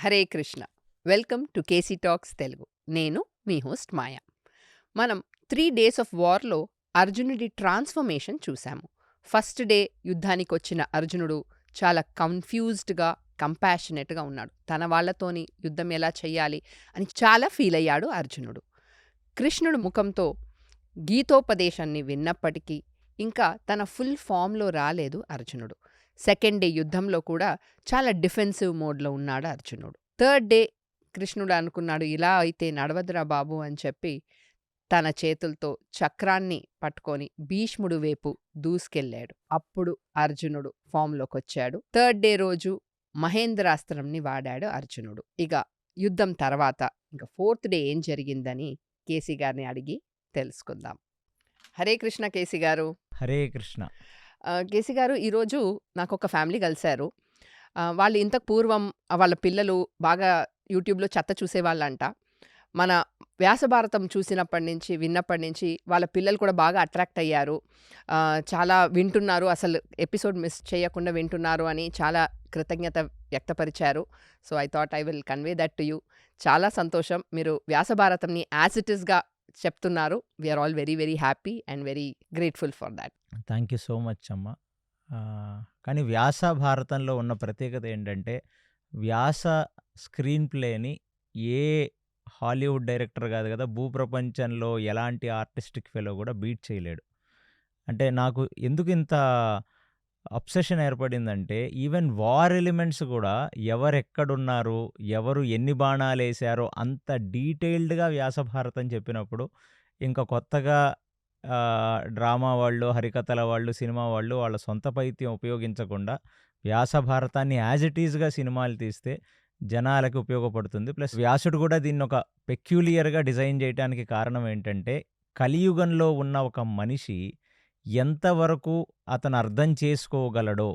Hare Krishna. Welcome to KC talks Telugu. నేను మీ host మాయా. మనం 3 డేస్ ఆఫ్ వార్లో అర్జునుడి ట్రాన్స్ఫర్మేషన్ చూసాము. ఫస్ట్ డే యుద్ధానికొచ్చిన అర్జునుడు చాలా కన్ఫ్యూజ్డ్గా, కంపాషనేట్గా ఉన్నాడు. తన వాళ్ళతోని యుద్ధం ఎలా చెయ్యాలి అని చాలా ఫీల్ అయ్యాడు అర్జునుడు. కృష్ణుడు ముఖంతో గీతోపదేశాన్ని విన్నప్పటికీ ఇంకా తన ఫుల్ ఫామ్లో రాలేదు అర్జునుడు. సెకండ్ డే యుద్ధంలో కూడా చాలా డిఫెన్సివ్ మోడ్లో ఉన్నాడు అర్జునుడు. థర్డ్ డే కృష్ణుడు అనుకున్నాడు, ఇలా అయితే నడవదురా బాబు అని చెప్పి తన చేతులతో చక్రాన్ని పట్టుకొని భీష్ముడు వైపు దూసుకెళ్ళాడు. అప్పుడు అర్జునుడు ఫామ్లోకి వచ్చాడు. థర్డ్ డే రోజు మహేంద్రాస్త్రంని వాడాడు అర్జునుడు. ఇక యుద్ధం తర్వాత ఇంకా ఫోర్త్ డే ఏం జరిగిందని కేసీ గారిని అడిగి తెలుసుకుందాం. హరే కృష్ణ కేసీ గారు. హరే కృష్ణ. కేసీ గారు, ఈరోజు నాకు ఒక ఫ్యామిలీ కలిశారు. వాళ్ళు ఇంతకు పూర్వం వాళ్ళ పిల్లలు బాగా యూట్యూబ్లో చెత్త చూసేవాళ్ళంట. మన వ్యాసభారతం చూసినప్పటి నుంచి విన్నప్పటి నుంచి వాళ్ళ పిల్లలు కూడా బాగా అట్రాక్ట్ అయ్యారు. చాలా వింటున్నారు, అసలు ఎపిసోడ్ మిస్ చేయకుండా వింటున్నారు అని చాలా కృతజ్ఞత వ్యక్తపరిచారు. So I thought I will convey that to you. చాలా సంతోషం, మీరు వ్యాసభారతంని యాజ్ ఇట్ ఈస్గా చెప్తున్నారు. We are all very very happy and very grateful for that. Thank you so much అమ్మ. కానీ వ్యాస భారతంలో ఉన్న ప్రత్యేకత ఏంటంటే, వ్యాస స్క్రీన్ ప్లేని ఏ హాలీవుడ్ డైరెక్టర్ కాదు కదా, భూప్రపంచంలో ఎలాంటి ఆర్టిస్టిక్ ఫెలో కూడా బీట్ చేయలేడు. అంటే నాకు ఎందుకు ఇంత అబ్సెషన్ ఏర్పడిందంటే, ఈవెన్ వార్ ఎలిమెంట్స్ కూడా ఎవరెక్కడున్నారు, ఎవరు ఎన్ని బాణాలు వేశారో అంత డీటెయిల్డ్గా వ్యాస భారతం చెప్పినప్పుడు ఇంకా కొత్తగా డ్రామా వాళ్ళు, హరికథల వాళ్ళు, సినిమా వాళ్ళు వాళ్ళ సొంత పైత్యం ఉపయోగించకుండా వ్యాస భారతాన్ని యాజ్ ఇట్ ఈజ్గా సినిమాలు తీస్తే జనాలకి ఉపయోగపడుతుంది. ప్లస్ వ్యాసుడు కూడా దీన్ని ఒక పెక్యులియర్గా డిజైన్ చేయడానికి కారణం ఏంటంటే, కలియుగంలో ఉన్న ఒక మనిషి ఎంతవరకు అతను అర్థం చేసుకోగలడో,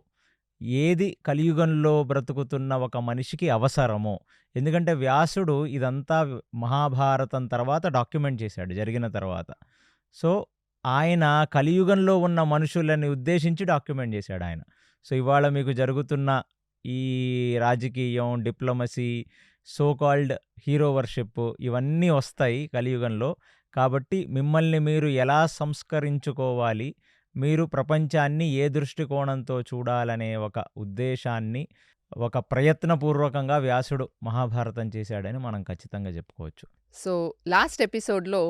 ఏది కలియుగంలో బ్రతుకుతున్న ఒక మనిషికి అవసరమో. ఎందుకంటే వ్యాసుడు ఇదంతా మహాభారతం తర్వాత డాక్యుమెంట్ చేశాడు జరిగిన తర్వాత. సో ఆయన కలియుగంలో ఉన్న మనుషులని ఉద్దేశించి డాక్యుమెంట్ చేశాడు ఆయన. సో ఇవాళ మీకు జరుగుతున్న ఈ రాజకీయం, diplomacy, so called hero worship ఇవన్నీ వస్తాయి కలియుగంలో. కాబట్టి మిమ్మల్ని మీరు ఎలా సంస్కరించుకోవాలి, మీరు ప్రపంచాన్ని ఏ దృష్టికోణంతో చూడాలనే ఒక ఉద్దేశాన్ని ఒక ప్రయత్నపూర్వకంగా వ్యాసుడు మహాభారతం చేశాడని మనం ఖచ్చితంగా చెప్పుకోవచ్చు. సో లాస్ట్ ఎపిసోడ్లో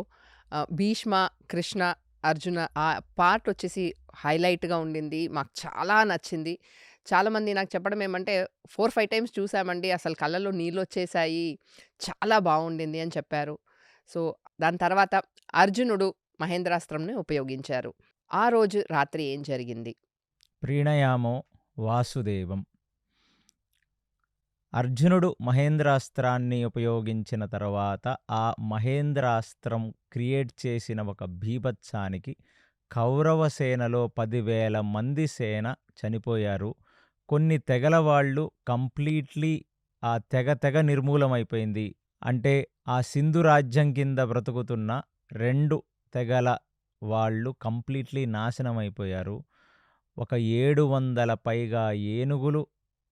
భీష్మ, కృష్ణ, అర్జున ఆ పార్ట్ వచ్చేసి హైలైట్గా ఉండింది. మాకు చాలా నచ్చింది. చాలామంది నాకు చెప్పడం ఏమంటే 4-5 టైమ్స్ చూసామండి, అసలు కళ్ళలో నీళ్ళు వచ్చేసాయి, చాలా బాగుండింది అని చెప్పారు. సో దాని తర్వాత అర్జునుడు మహేంద్రాస్త్రంని ఉపయోగించారు. ఆ రోజు రాత్రి ఏం జరిగింది? ప్రీణయామో వాసుదేవం. అర్జునుడు మహేంద్రాస్త్రాన్ని ఉపయోగించిన తర్వాత ఆ మహేంద్రాస్త్రం క్రియేట్ చేసిన ఒక బీభత్సానికి కౌరవ సేనలో 10,000 మంది సేన చనిపోయారు. కొన్ని తెగల వాళ్ళు కంప్లీట్లీ ఆ తెగ నిర్మూలమైపోయింది. అంటే ఆ సింధు రాజ్యం కింద బ్రతుకుతున్న 2 తెగల వాళ్ళు కంప్లీట్లీ నాశనం అయిపోయారు. ఒక 700 పైగా ఏనుగులు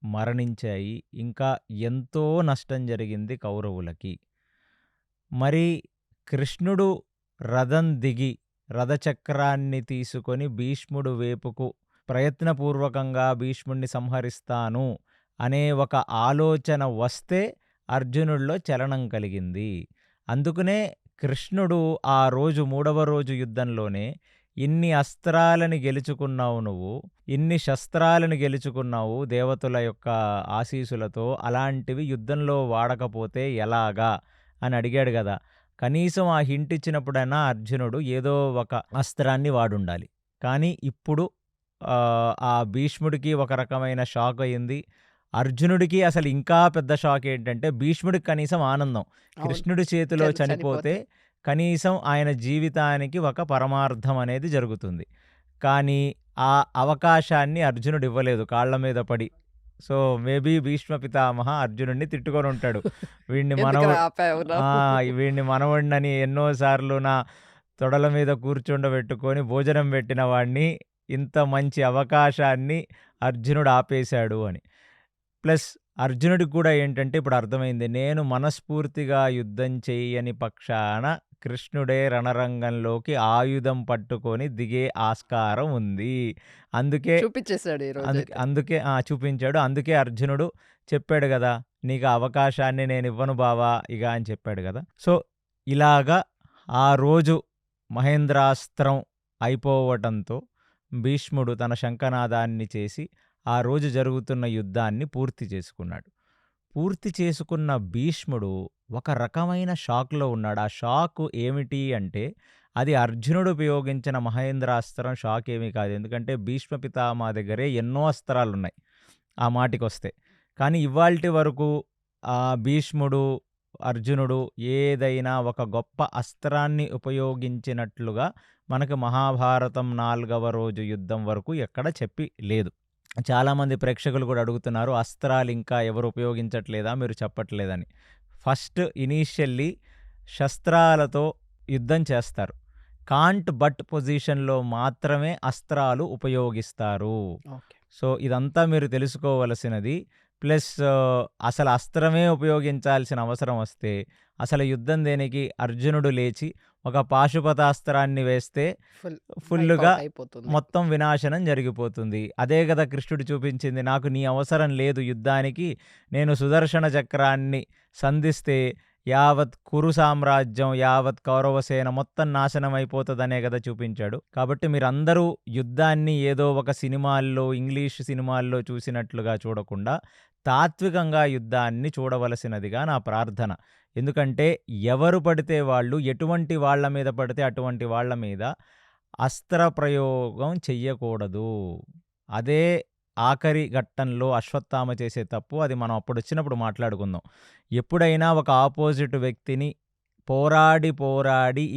మరణించాయి. ఇంకా ఎంతో నష్టం జరిగింది కౌరవులకి. మరి కృష్ణుడు రథం దిగి రథచక్రాన్ని తీసుకొని భీష్ముడు వైపుకు ప్రయత్నపూర్వకంగా భీష్ముడిని సంహరిస్తాను అనే ఒక ఆలోచన వస్తే అర్జునుడిలో చలనం కలిగింది. అందుకనే కృష్ణుడు ఆ రోజు 3వ రోజు యుద్ధంలోనే, ఇన్ని అస్త్రాలని గెలుచుకున్నావు నువ్వు, ఇన్ని శస్త్రాలను గెలుచుకున్నావు దేవతల యొక్క ఆశీసులతో, అలాంటివి యుద్ధంలో వాడకపోతే ఎలాగా అని అడిగాడు కదా. కనీసం ఆ హింట్ ఇచ్చినప్పుడైనా అర్జునుడు ఏదో ఒక అస్త్రాన్ని వాడుండాలి. కానీ ఇప్పుడు ఆ భీష్ముడికి ఒక రకమైన షాక్ అయింది. అర్జునుడికి అసలు ఇంకా పెద్ద షాక్ ఏంటంటే, భీష్ముడికి కనీసం ఆనందం, కృష్ణుడి చేతిలో చనిపోతే కనీసం ఆయన జీవితానికి ఒక పరమార్థం అనేది జరుగుతుంది. కానీ ఆ అవకాశాన్ని అర్జునుడు ఇవ్వలేదు కాళ్ళ మీద పడి. సో మేబీ భీష్మ పితామహ అర్జునుడిని తిట్టుకొని ఉంటాడు, వీడిని మనవడినని ఎన్నోసార్లు నా తొడల మీద కూర్చుండబెట్టుకొని భోజనం పెట్టిన వాడిని ఇంత మంచి అవకాశాన్ని అర్జునుడు ఆపేశాడు అని. ప్లస్ అర్జునుడికి కూడా ఏంటంటే ఇప్పుడు అర్థమైంది. నేను మనస్ఫూర్తిగా యుద్ధం చెయ్యని పక్షాన కృష్ణుడే రణరంగంలోకి ఆయుధం పట్టుకొని దిగే ఆస్కారం ఉంది. అందుకే చూపిచ్చేసాడు అందుకే ఈరోజైతే. అందుకే చూపించాడు. అందుకే అర్జునుడు చెప్పాడు గదా! "నీకు ఆ అవకాశాన్ని నేనివ్వను బావా ఇగ" అని చెప్పాడు గదా! సో, ఇలాగా ఆ రోజు మహేంద్రాస్త్రం అయిపోవటంతో భీష్ముడు తన శంఖనాదాన్ని చేసి, ఆ రోజు జరుగుతున్న యుద్ధాన్ని పూర్తి చేసుకున్నాడు. పూర్తి చేసుకున్న భీష్ముడు ఒక రకమైన షాక్‌లో ఉన్నాడు. ఆ షాక్ ఏమిటి అంటే, అది అర్జునుడు ఉపయోగించిన మహేంద్రాస్త్రం షాక్ ఏమీ కాదు. ఎందుకంటే భీష్మ పితామహ దగ్గరే ఎన్నో అస్త్రాలున్నాయి ఆ మాటికొస్తే. కానీ ఇవాల్టి వరకు భీష్ముడు, అర్జునుడు ఏదైనా ఒక గొప్ప అస్త్రాన్ని ఉపయోగించినట్లుగా మనకు మహాభారతం 4వ రోజు యుద్ధం వరకు ఎక్కడ చెప్పి లేదు. చాలామంది ప్రేక్షకులు కూడా అడుగుతున్నారు, అస్త్రాలు ఇంకా ఎవరు ఉపయోగించట్లేదా? మీరు చెప్పట్లేదని. ఫస్ట్ ఇనీషియల్లీ శస్త్రాలతో యుద్ధం చేస్తారు. కాంట్ బట్ పొజిషన్‌లో మాత్రమే అస్త్రాలు ఉపయోగిస్తారు. ఓకే. సో, ఇదంతా మీరు తెలుసుకోవలసినది. ప్లస్ అసలు అస్త్రమే ఉపయోగించాల్సిన అవసరం వస్తే, అసలు యుద్ధం దేనికి? అర్జునుడు లేచి ఒక పాశుపతాస్త్రాన్ని వేస్తే ఫుల్ ఫుల్లుగా వైపౌట్ అయిపోతుంది. మొత్తం వినాశనం జరిగిపోతుంది. అదే గదా కృష్ణుడు చూపించింది. నాకు నీ అవసరం లేదు యుద్ధానికి. నేను సుదర్శన చక్రాన్ని సంధిస్తే యావత్ కురు సామ్రాజ్యం, యావత్ కౌరవసేన మొత్తం నాశనం అయిపోతదనే గదా చూపించాడు. కాబట్టి మీరందరూ యుద్ధాన్ని ఏదో ఒక సినిమాల్లో, ఇంగ్లీష్ సినిమాల్లో చూసినట్లుగా చూడకుండా, తాత్వికంగా యుద్ధాన్ని చూడవలసినదిగా నా ప్రార్థన. ఎందుకంటే ఎవరు పడితే వాళ్ళు, ఎటువంటి వాళ్ళ మీద పడితే అటువంటి వాళ్ళ మీద అస్త్ర ప్రయోగం చెయ్యకూడదు. అదే ఆఖరి ఘట్టంలో అశ్వత్థామ చేసే తప్పు. అది మనం అప్పుడొచ్చినప్పుడు మాట్లాడుకుందాం. ఎప్పుడైనా ఒక ఆపోజిట్ వ్యక్తిని పోరాడి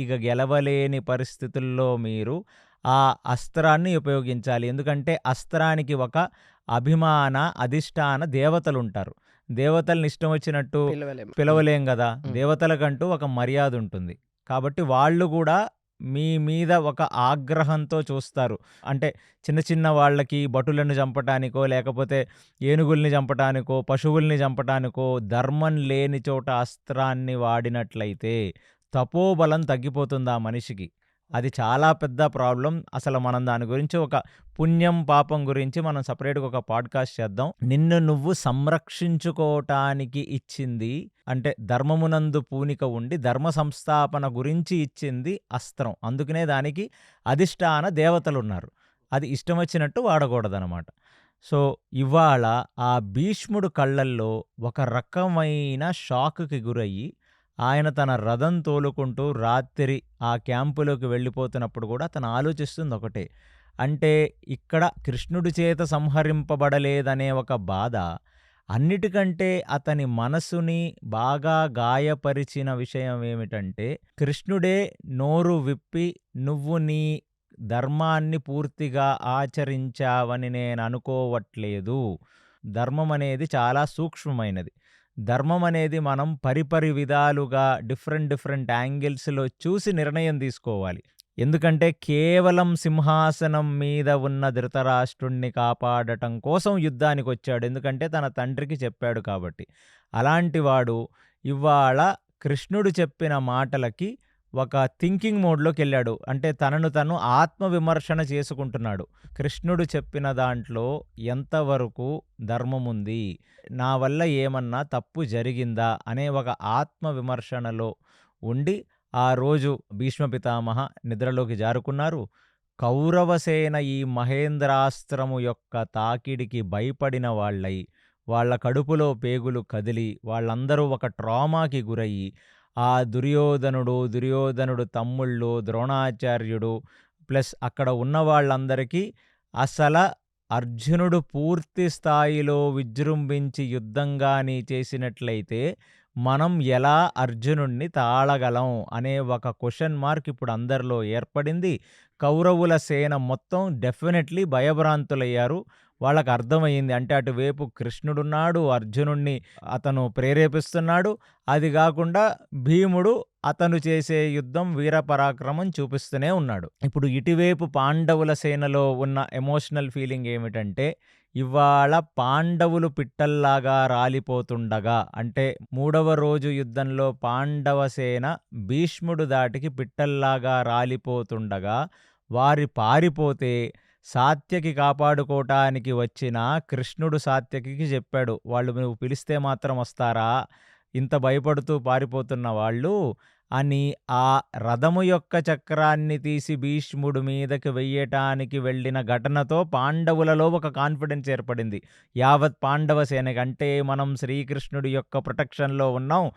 ఇక గెలవలేని పరిస్థితుల్లో మీరు ఆ అస్త్రాన్ని ఉపయోగించాలి. ఎందుకంటే అస్త్రానికి ఒక అభిమాన, అధిష్టాన దేవతలుంటారు. దేవతల్ని ఇష్టం వచ్చినట్టు పిలవలేము. పిలవలేం గదా! హ్మ్. దేవతలకంటూ ఒక మర్యాదుంటుంది. కాబట్టి వాళ్ళు గూడా మీ మీద ఒక ఆగ్రహంతో చూస్తారు. అంటే చిన్న చిన్న వాళ్ళకి భటులను చంపటానికో, లేకపోతే ఏనుగుల్ని చంపటానికో, పశువుల్ని చంపటానికో ధర్మం లేని చోట అస్త్రాన్ని వాడినట్లయితే తపోబలం తగ్గిపోతుంది ఆ మనిషికి. అది చాలా పెద్ద ప్రాబ్లమ్. అసలు మనం దాని గురించి ఒక పుణ్యం, పాపం గురించి మనం సెపరేట్‌గా ఒక పాడ్‌కాస్ట్ చేద్దాం. నిన్ను నువ్వు సంరక్షించుకోవటానికి ఇచ్చింది అంటే ధర్మమునందు పూనిక ఉండి ధర్మ సంస్థాపన గురించి ఇచ్చింది అస్త్రం. అందుకనే దానికి అధిష్టాన దేవతలున్నారు. అది ఇష్టం వచ్చినట్టు వాడకూడదనమాట. సో, ఇవాళ ఆ భీష్ముడు కళ్ళల్లో ఒక రకమైన షాక్‌కి గురయ్యి, ఆయన తన రథం తోలుకుంటూ రాత్రి ఆ క్యాంపులోకి వెళ్ళిపోతున్నప్పుడు కూడా అతను ఆలోచిస్తుంది ఒకటే. అంటే ఇక్కడ కృష్ణుడి చేత సంహరింపబడలేదనే ఒక బాధ, అన్నిటికంటే అతని మనసుని బాగా గాయపరిచిన విషయం ఏమిటంటే, కృష్ణుడే నోరు విప్పి నువ్వు నీ ధర్మాన్ని పూర్తిగా ఆచరించావని నేననుకోవట్లేదు. ధర్మమనేది చాలా సూక్ష్మమైనది. ధర్మమనేది మనం పరిపరి విధాలుగా డిఫరెంట్ యాంగిల్స్‌లో చూసి నిర్ణయం తీసుకోవాలి. ఎందుకంటే కేవలం సింహాసనం మీద ఉన్న ధృతరాష్ట్రుడిని కాపాడటం కోసం యుద్ధానికొచ్చాడు. ఎందుకంటే తన తండ్రికి చెప్పాడు కాబట్టి. అలాంటి వాడు ఇవాళ కృష్ణుడు చెప్పిన మాటలకి ఒక థింకింగ్ మోడ్‌లోకెళ్ళాడు. అంటే తనను తను ఆత్మవిమర్శన చేసుకుంటున్నాడు. కృష్ణుడు చెప్పిన దాంట్లో ఎంతవరకు ధర్మముంది? నా వల్ల ఏమన్నా తప్పు జరిగిందా? అనే ఒక ఆత్మవిమర్శనలో ఉండి ఆ రోజు భీష్మ పితామహ నిద్రలోకి జారుకున్నారు. కౌరవసేన ఈ మహేంద్రాస్త్రము యొక్క తాకిడికి భయపడిన వాళ్ళై, వాళ్ళ కడుపులో పేగులు కదిలి, వాళ్ళందరూ ఒక ట్రామాకి గురయ్యి, ఆ దుర్యోధనుడు తమ్ముళ్ళు, ద్రోణాచార్యుడు ప్లస్ అక్కడ ఉన్న వాళ్ళందరికీ అర్జునుడు పూర్తి స్థాయిలో విజృంభించి యుద్ధం గాని చేసినట్లయితే మనం ఎలా అర్జునుడిని తాళగలం అనే ఒక క్వెషన్ మార్క్ ఇప్పుడు అందరిలో ఏర్పడింది. కౌరవుల సేన మొత్తం డెఫినెట్లీ భయభ్రాంతులయ్యారు. వాళ్ళకి అర్థమయ్యింది. అంటే అటువైపు కృష్ణుడున్నాడు, అర్జునుడిని అతను ప్రేరేపిస్తున్నాడు. అది గాకుండా భీముడు అతను చేసే యుద్ధం వీరపరాక్రమం చూపిస్తూనే ఉన్నాడు. ఇప్పుడు ఇటువైపు పాండవుల సేనలో ఉన్న ఎమోషనల్ ఫీలింగ్ ఏమిటంటే, ఇవాళ పాండవులు పిట్టల్లాగా రాలిపోతుండగా, అంటే మూడవ రోజు యుద్ధంలో పాండవ సేన భీష్ముడు ధాటికి పిట్టల్లాగా రాలిపోతుండగా వారి పారిపోతే సాత్యకి కాపాడుకోవటానికి వచ్చిన కృష్ణుడు సాత్యకికి చెప్పాడు, వాళ్ళు నువ్వు పిలిస్తే మాత్రం వస్తారా, ఇంత భయపడుతూ పారిపోతున్న వాళ్ళు అని. ఆ రథము యొక్క చక్రాన్ని తీసి భీష్ముడి మీదకి వెయ్యటానికి వెళ్ళిన ఘటనతో పాండవులలో ఒక కాన్ఫిడెన్స్ ఏర్పడింది. యావత్ పాండవ సేనకి, అంటే మనం శ్రీకృష్ణుడి యొక్క ప్రొటెక్షన్లో ఉన్నాం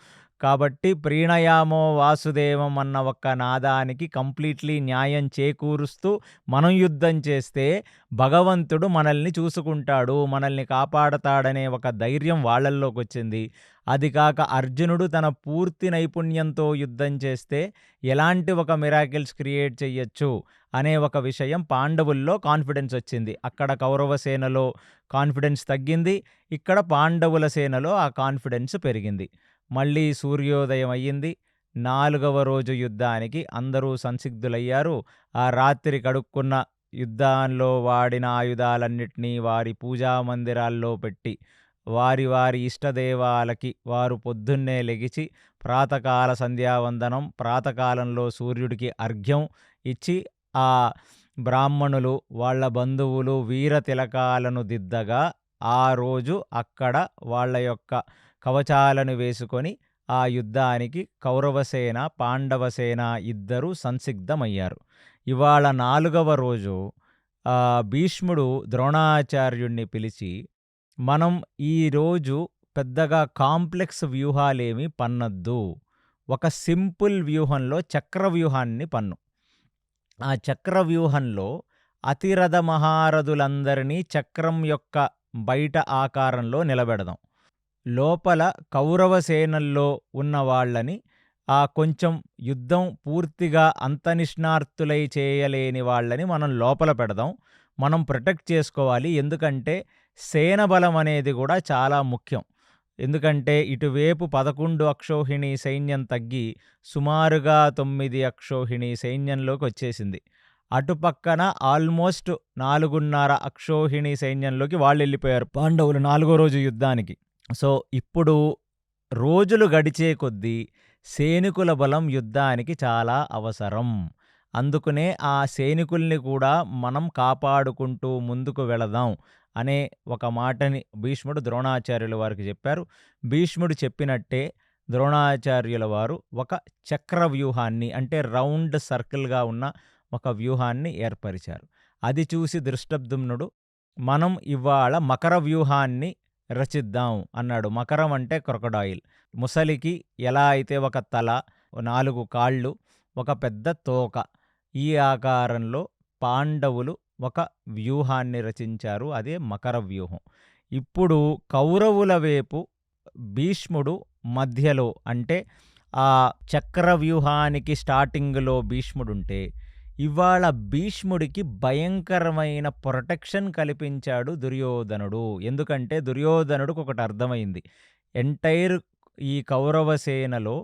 కాబట్టి ప్రీణయామో వాసుదేవం అన్న ఒక్క నాదానికి కంప్లీట్లీ న్యాయం చేకూరుస్తూ మనం యుద్ధం చేస్తే భగవంతుడు మనల్ని చూసుకుంటాడు, మనల్ని కాపాడతాడనే ఒక ధైర్యం వాళ్ళల్లోకి వచ్చింది. అది కాక అర్జునుడు తన పూర్తి నైపుణ్యంతో యుద్ధం చేస్తే ఎలాంటి ఒక మిరాకిల్స్ క్రియేట్ చెయ్యొచ్చు అనే ఒక విషయం పాండవుల్లో కాన్ఫిడెన్స్ వచ్చింది. అక్కడ కౌరవ సేనలో కాన్ఫిడెన్స్ తగ్గింది, ఇక్కడ పాండవుల సేనలో ఆ కాన్ఫిడెన్స్ పెరిగింది. మళ్ళీ సూర్యోదయం అయ్యింది. 4వ రోజు యుద్ధానికి అందరూ సంసిగ్ధులయ్యారు. ఆ రాత్రి కడుక్కున్న యుద్ధంలో వాడిన ఆయుధాలన్నిటినీ వారి పూజా మందిరాల్లో పెట్టి వారి వారి ఇష్టదేవాలకి వారు పొద్దున్నే లెగిచి ప్రాతకాల సంధ్యావందనం, ప్రాతకాలంలో సూర్యుడికి అర్ఘ్యం ఇచ్చి ఆ బ్రాహ్మణులు వాళ్ళ బంధువులు వీర తిలకాలను దిద్దగా ఆ రోజు అక్కడ వాళ్ళ యొక్క కవచాలను వేసుకొని ఆ యుద్ధానికి కౌరవసేన పాండవసేన ఇద్దరూ సంసిగ్ధమయ్యారు. ఇవాళ 4వ రోజు భీష్ముడు ద్రోణాచార్యుణ్ణి పిలిచి, మనం ఈరోజు పెద్దగా కాంప్లెక్స్ వ్యూహాలేమి పన్నద్దు, ఒక సింపుల్ వ్యూహంలో చక్రవ్యూహాన్ని పన్ను. ఆ చక్రవ్యూహంలో అతిరథ మహారథులందరినీ చక్రం యొక్క బయట ఆకారంలో నిలబెడదాం. లోపల కౌరవ సేనల్లో ఉన్న వాళ్ళని కొంచెం యుద్ధం పూర్తిగా అంతనిష్ణార్తులై చేయలేని వాళ్ళని మనం లోపల పెడదాం. మనం ప్రొటెక్ట్ చేసుకోవాలి. ఎందుకంటే సేన బలం అనేది కూడా చాలా ముఖ్యం. ఎందుకంటే ఇటువైపు 11 అక్షౌహిణీ సైన్యం తగ్గి సుమారుగా 9 అక్షౌహిణీ సైన్యంలోకి వచ్చేసింది. అటుపక్కన ఆల్మోస్ట్ 4.5 అక్షౌహిణీ సైన్యంలోకి వాళ్ళు వెళ్ళిపోయారు పాండవులు 4వ రోజు యుద్ధానికి. సో ఇప్పుడు రోజులు గడిచే కొద్దీ సైనికుల బలం యుద్ధానికి చాలా అవసరం. అందుకనే ఆ సైనికుల్ని కూడా మనం కాపాడుకుంటూ ముందుకు వెళదాం అనే ఒక మాటని భీష్ముడు ద్రోణాచార్యుల వారికి చెప్పారు. భీష్ముడు చెప్పినట్టే ద్రోణాచార్యుల వారు ఒక చక్ర వ్యూహాన్ని, అంటే రౌండ్ సర్కిల్గా ఉన్న ఒక వ్యూహాన్ని ఏర్పరిచారు. అది చూసి దృష్టద్యుమ్నుడు, మనం ఇవాళ మకర వ్యూహాన్ని రచిద్దాం అన్నాడు. మకరం అంటే క్రొకడాయిల్. ముసలికి ఎలా అయితే ఒక తల, 4 కాళ్ళు, ఒక పెద్ద తోక, ఈ ఆకారంలో పాండవులు ఒక వ్యూహాన్ని రచించారు. అదే మకర వ్యూహం. ఇప్పుడు కౌరవుల వైపు భీష్ముడు మధ్యలో, అంటే ఆ చక్ర వ్యూహానికి స్టార్టింగ్లో భీష్ముడుంటే ఇవాళ భీష్ముడికి భయంకరమైన ప్రొటెక్షన్ కల్పించాడు దుర్యోధనుడు. ఎందుకంటే దుర్యోధనుడికి ఒకటి అర్థమైంది, ఎంటైర్ ఈ కౌరవ సేనలో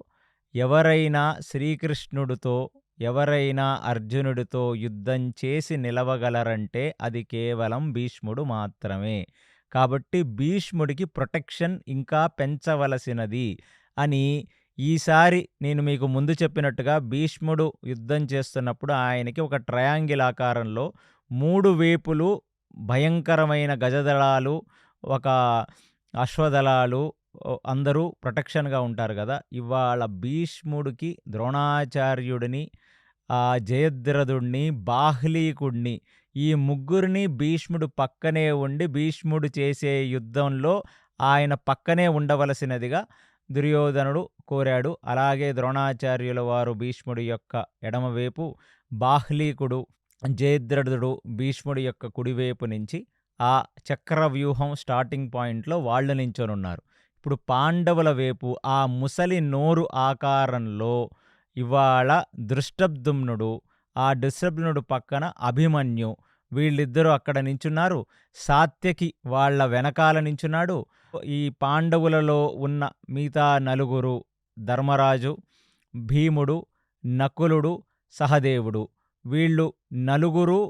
ఎవరైనా శ్రీకృష్ణుడితో, ఎవరైనా అర్జునుడితో యుద్ధం చేసి నిలవగలరంటే అది కేవలం భీష్ముడు మాత్రమే. కాబట్టి భీష్ముడికి ప్రొటెక్షన్ ఇంకా పెంచవలసినది అని ఈసారి నేను మీకు ముందు చెప్పినట్టుగా భీష్ముడు యుద్ధం చేస్తున్నప్పుడు ఆయనకి ఒక ట్రయాంగిల్ ఆకారంలో 3 వైపులు భయంకరమైన గజదళాలు, ఒక అశ్వదళాలు అందరూ ప్రొటెక్షన్గా ఉంటారు కదా. ఇవాళ భీష్ముడికి, ద్రోణాచార్యుడిని, జయద్రథుడిని, బాహ్లీకుడిని, ఈ ముగ్గురిని భీష్ముడు పక్కనే ఉండి భీష్ముడు చేసే యుద్ధంలో ఆయన పక్కనే ఉండవలసినదిగా దుర్యోధనుడు కోరాడు. అలాగే ద్రోణాచార్యుల వారు భీష్ముడి యొక్క ఎడమవైపు, బాహ్లీకుడు, జయద్రథుడు భీష్ముడి యొక్క కుడివైపు నుంచి ఆ చక్ర వ్యూహం స్టార్టింగ్ పాయింట్లో వాళ్ళు నించొనున్నారు. ఇప్పుడు పాండవుల వైపు ఆ ముసలి నోరు ఆకారంలో ఇవాళ దృష్టద్యుమ్నుడు, ఆ దృష్టద్యుమ్నుడు పక్కన అభిమన్యు, వీళ్ళిద్దరూ అక్కడ నించున్నారు. సాత్యకి వాళ్ళ వెనకాల నించున్నాడు. ఈ పాండవులలో ఉన్న మిగతా నలుగురు ధర్మరాజు, భీముడు, నకులుడు, సహదేవుడు వీళ్ళు నలుగురు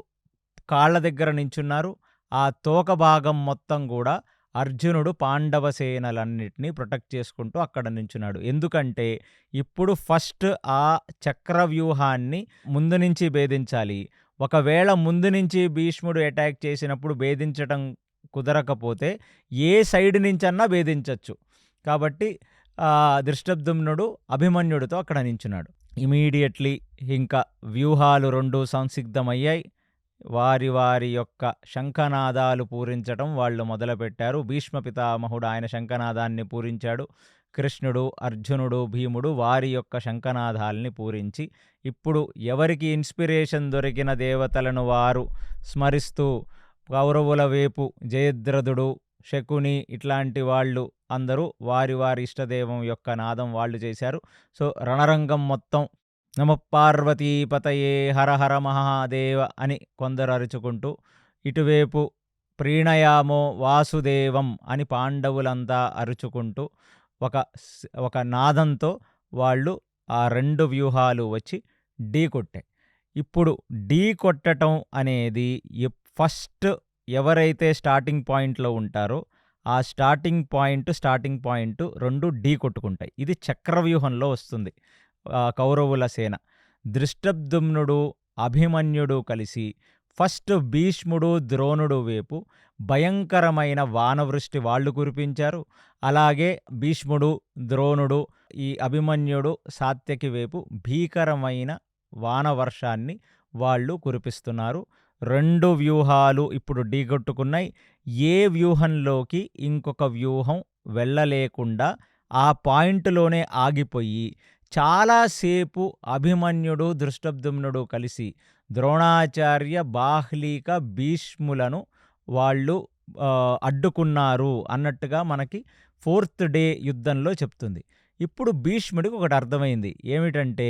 కాళ్ళ దగ్గర నించున్నారు. ఆ తోక భాగం మొత్తం గూడా అర్జునుడు పాండవ సేనలన్నిటినీ ప్రొటెక్ట్ చేసుకుంటూ అక్కడ నించున్నాడు. ఎందుకంటే ఇప్పుడు ఫస్ట్ ఆ చక్రవ్యూహాన్ని ముందు నుంచి భేదించాలి. ఒకవేళ ముందు నుంచి భీష్ముడు అటాక్ చేసినప్పుడు భేదించటం కుదరకపోతే ఏ సైడ్ నుంచన్నా భేదించొచ్చు. కాబట్టి ధృష్టద్యుమ్నుడు అభిమన్యుడితో అక్కడ నించున్నాడు. ఇమీడియట్లీ ఇంకా వ్యూహాలు 2 సంసిద్ధమయ్యాయి. వారి వారి యొక్క శంఖనాదాలు పూరించటం వాళ్ళు మొదలుపెట్టారు. భీష్మ పితామహుడు ఆయన శంఖనాదాన్ని పూరించాడు. కృష్ణుడు, అర్జునుడు, భీముడు వారి యొక్క శంఖనాదాల్ని పూరించి ఇప్పుడు ఎవరికి ఇన్స్పిరేషన్ దొరికిన దేవతలను వారు స్మరిస్తూ కౌరవుల వైపు జయద్రథుడు, శకుని ఇట్లాంటి వాళ్ళు అందరూ వారి వారి ఇష్టదైవం యొక్క నాదం వాళ్ళు చేశారు. సో రణరంగం మొత్తం నమ పార్వతీపతయే హర హర మహాదేవ అని కొందరు అరుచుకుంటూ, ఇటువైపు ప్రీణయామో వాసుదేవం అని పాండవులంతా అరుచుకుంటూ ఒక నాదంతో వాళ్ళు ఆ 2 వ్యూహాలు వచ్చి ఢీ కొట్టాయి. ఇప్పుడు ఢీ కొట్టడం అనేది ఫస్ట్ ఎవరైతే స్టార్టింగ్ పాయింట్లో ఉంటారో ఆ స్టార్టింగ్ పాయింట్ 2 ఢీ కొట్టుకుంటాయి. ఇది చక్రవ్యూహంలో వస్తుంది. కౌరవుల సేన ధృష్టద్యుమ్నుడు, అభిమన్యుడు కలిసి ఫస్ట్ భీష్ముడు, ద్రోణుడు వైపు భయంకరమైన వానవృష్టి వాళ్ళు కురిపించారు. అలాగే భీష్ముడు, ద్రోణుడు, ఈ అభిమన్యుడు, సాత్యకి వైపు భీకరమైన వానవర్షాన్ని వాళ్ళు కురిపిస్తున్నారు. 2 వ్యూహాలు ఇప్పుడు ఢీకొట్టుకున్నాయి. ఏ వ్యూహంలోకి ఇంకొక వ్యూహం వెళ్ళలేకుండా ఆ పాయింట్లోనే ఆగిపోయి చాలాసేపు అభిమన్యుడు, ధృష్టద్యుమ్నుడు కలిసి ద్రోణాచార్య, బాహ్లీక, భీష్ములను వాళ్ళు అడ్డుకున్నారు అన్నట్టుగా మనకి 4th డే యుద్ధంలో చెప్తుంది. ఇప్పుడు భీష్ముడికి ఒకటి అర్థమైంది. ఏమిటంటే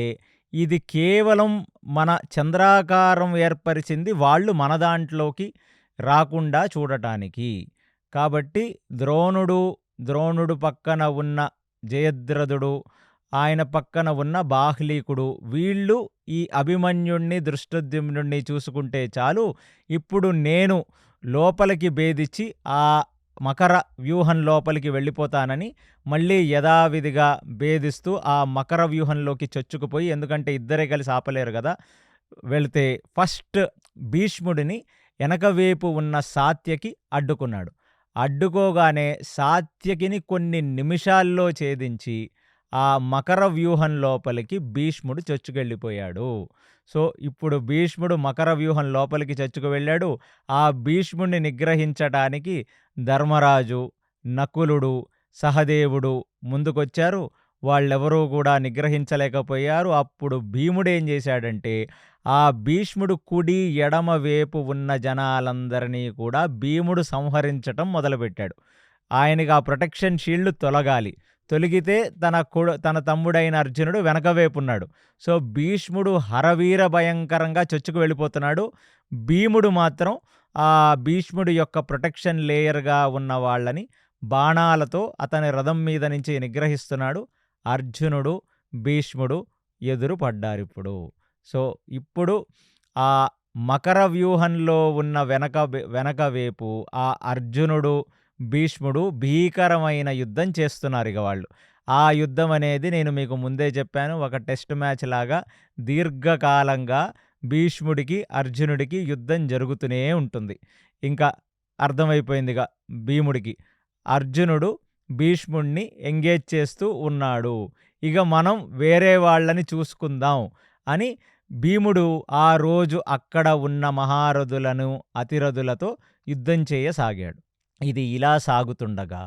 ఇది కేవలం మన చంద్రాకారం ఏర్పరిచింది వాళ్ళు మన దాంట్లోకి రాకుండా చూడటానికి. కాబట్టి ద్రోణుడు పక్కన ఉన్న జయద్రథుడు, ఆయన పక్కన ఉన్న బాహ్లీకుడు వీళ్ళు ఈ అభిమన్యుణ్ణి, ధృష్టద్యుమ్నుణ్ణి చూసుకుంటే చాలు. ఇప్పుడు నేను లోపలికి భేదించి ఆ మకర వ్యూహం లోపలికి వెళ్ళిపోతానని మళ్ళీ యథావిధిగా భేదిస్తూ ఆ మకర వ్యూహంలోకి చొచ్చుకుపోయి, ఎందుకంటే ఇద్దరే కలిసి ఆపలేరు కదా, వెళితే ఫస్ట్ భీష్ముడిని వెనకవైపు ఉన్న సాత్యకి అడ్డుకున్నాడు. అడ్డుకోగానే సాత్యకిని కొన్ని నిమిషాల్లో ఛేదించి ఆ మకర వ్యూహం లోపలికి భీష్ముడు చొచ్చుకెళ్ళిపోయాడు. సో ఇప్పుడు భీష్ముడు మకర వ్యూహం లోపలికి చొచ్చుకు వెళ్ళాడు. ఆ భీష్ముడిని నిగ్రహించడానికి ధర్మరాజు, నకులుడు, సహదేవుడు ముందుకొచ్చారు. వాళ్ళెవరూ కూడా నిగ్రహించలేకపోయారు. అప్పుడు భీముడు ఏం చేశాడంటే ఆ భీష్ముడు కుడి ఎడమ వైపు ఉన్న జనాలందరినీ కూడా భీముడు సంహరించటం మొదలుపెట్టాడు. ఆయనకి ఆ ప్రొటెక్షన్ షీల్డ్ తొలగితే తన తమ్ముడైన అర్జునుడు వెనకవైపు ఉన్నాడు. సో భీష్ముడు హరవీర భయంకరంగా చొచ్చుకు వెళ్ళిపోతున్నాడు. భీముడు మాత్రం ఆ భీష్ముడి యొక్క ప్రొటెక్షన్ లేయర్గా ఉన్న వాళ్ళని బాణాలతో అతని రథం మీద నుంచి నిగ్రహిస్తున్నాడు. అర్జునుడు, భీష్ముడు ఎదురు పడ్డారిప్పుడు. సో ఇప్పుడు ఆ మకర వ్యూహంలో ఉన్న వెనకవైపు ఆ అర్జునుడు, భీష్ముడు భీకరమైన యుద్ధం చేస్తున్నారు. ఇక వాళ్ళు ఆ యుద్ధం అనేది నేను మీకు ముందే చెప్పాను, ఒక టెస్ట్ మ్యాచ్ లాగా దీర్ఘకాలంగా భీష్ముడికి, అర్జునుడికి యుద్ధం జరుగుతూనే ఉంటుంది. ఇంకా అర్థమైపోయిందిగా భీముడికి, అర్జునుడు భీష్ముడిని ఎంగేజ్ చేస్తూ ఉన్నాడు. ఇక మనం వేరే వాళ్ళని చూసుకుందాం అని భీముడు ఆ రోజు అక్కడ ఉన్న మహారథులను, అతిరథులతో యుద్ధం చేయసాగాడు. ఇది ఇలా సాగుతుండగా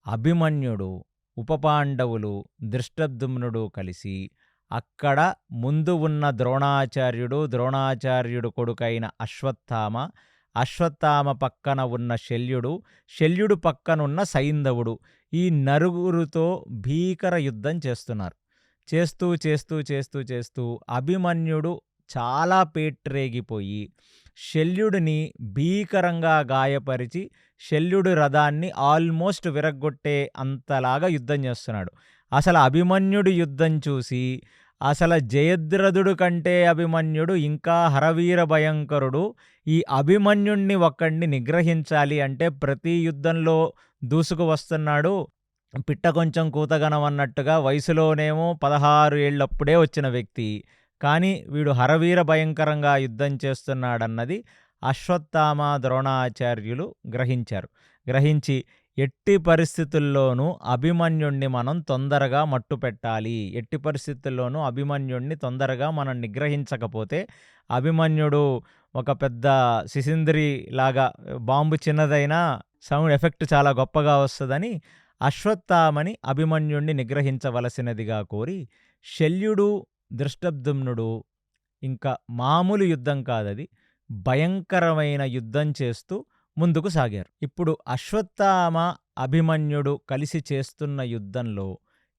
అభిమన్యుడు, ఉపపాండవులు, ధృష్టద్యుమ్నుడు కలిసి అక్కడ ముందు ఉన్న ద్రోణాచార్యుడు కొడుకైన అశ్వత్థామ పక్కన ఉన్న శల్యుడు పక్కనున్న సైంధవుడు, ఈ నలుగురితో భీకర యుద్ధం చేస్తున్నారు. చేస్తూ అభిమన్యుడు చాలా పేట్రేగిపోయి శల్యుడిని భీకరంగా గాయపరిచి శల్యుడి రథాన్ని ఆల్మోస్ట్ విరగ్గొట్టే అంతలాగా యుద్ధం చేస్తున్నాడు. అసలు అభిమన్యుడి యుద్ధం చూసి అసలు జయద్రథుడు కంటే అభిమన్యుడు ఇంకా హరవీర భయంకరుడు. ఈ అభిమన్యుణ్ణి ఒక్కడిని నిగ్రహించాలి అంటే ప్రతి యుద్ధంలో దూసుకు వస్తున్నాడు. పిట్ట కొంచెం కూతగనం అన్నట్టుగా వయసులోనేమో 16 ఏళ్ళప్పుడే వచ్చిన వ్యక్తి. కానీ వీడు హరవీర భయంకరంగా యుద్ధం చేస్తున్నాడన్నది అశ్వత్థామ ద్రోణాచార్యులు గ్రహించారు. గ్రహించి ఎట్టి పరిస్థితుల్లోనూ అభిమన్యుణ్ణి మనం తొందరగా మట్టుపెట్టాలి. ఎట్టి పరిస్థితుల్లోనూ అభిమన్యుణ్ణి తొందరగా మనం నిగ్రహించకపోతే అభిమన్యుడు ఒక పెద్ద శిశింద్రి లాగా బాంబు చిన్నదైనా సౌండ్ ఎఫెక్ట్ చాలా గొప్పగా వస్తుందని అశ్వత్థామని అభిమన్యుణ్ణి నిగ్రహించవలసినదిగా కోరి శల్యుడు దృష్టద్యుమ్నుడు ఇంకా మామూలు యుద్ధం కాదది, భయంకరమైన యుద్ధం చేస్తూ ముందుకు సాగారు. ఇప్పుడు అశ్వత్థామ అభిమన్యుడు కలిసి చేస్తున్న యుద్ధంలో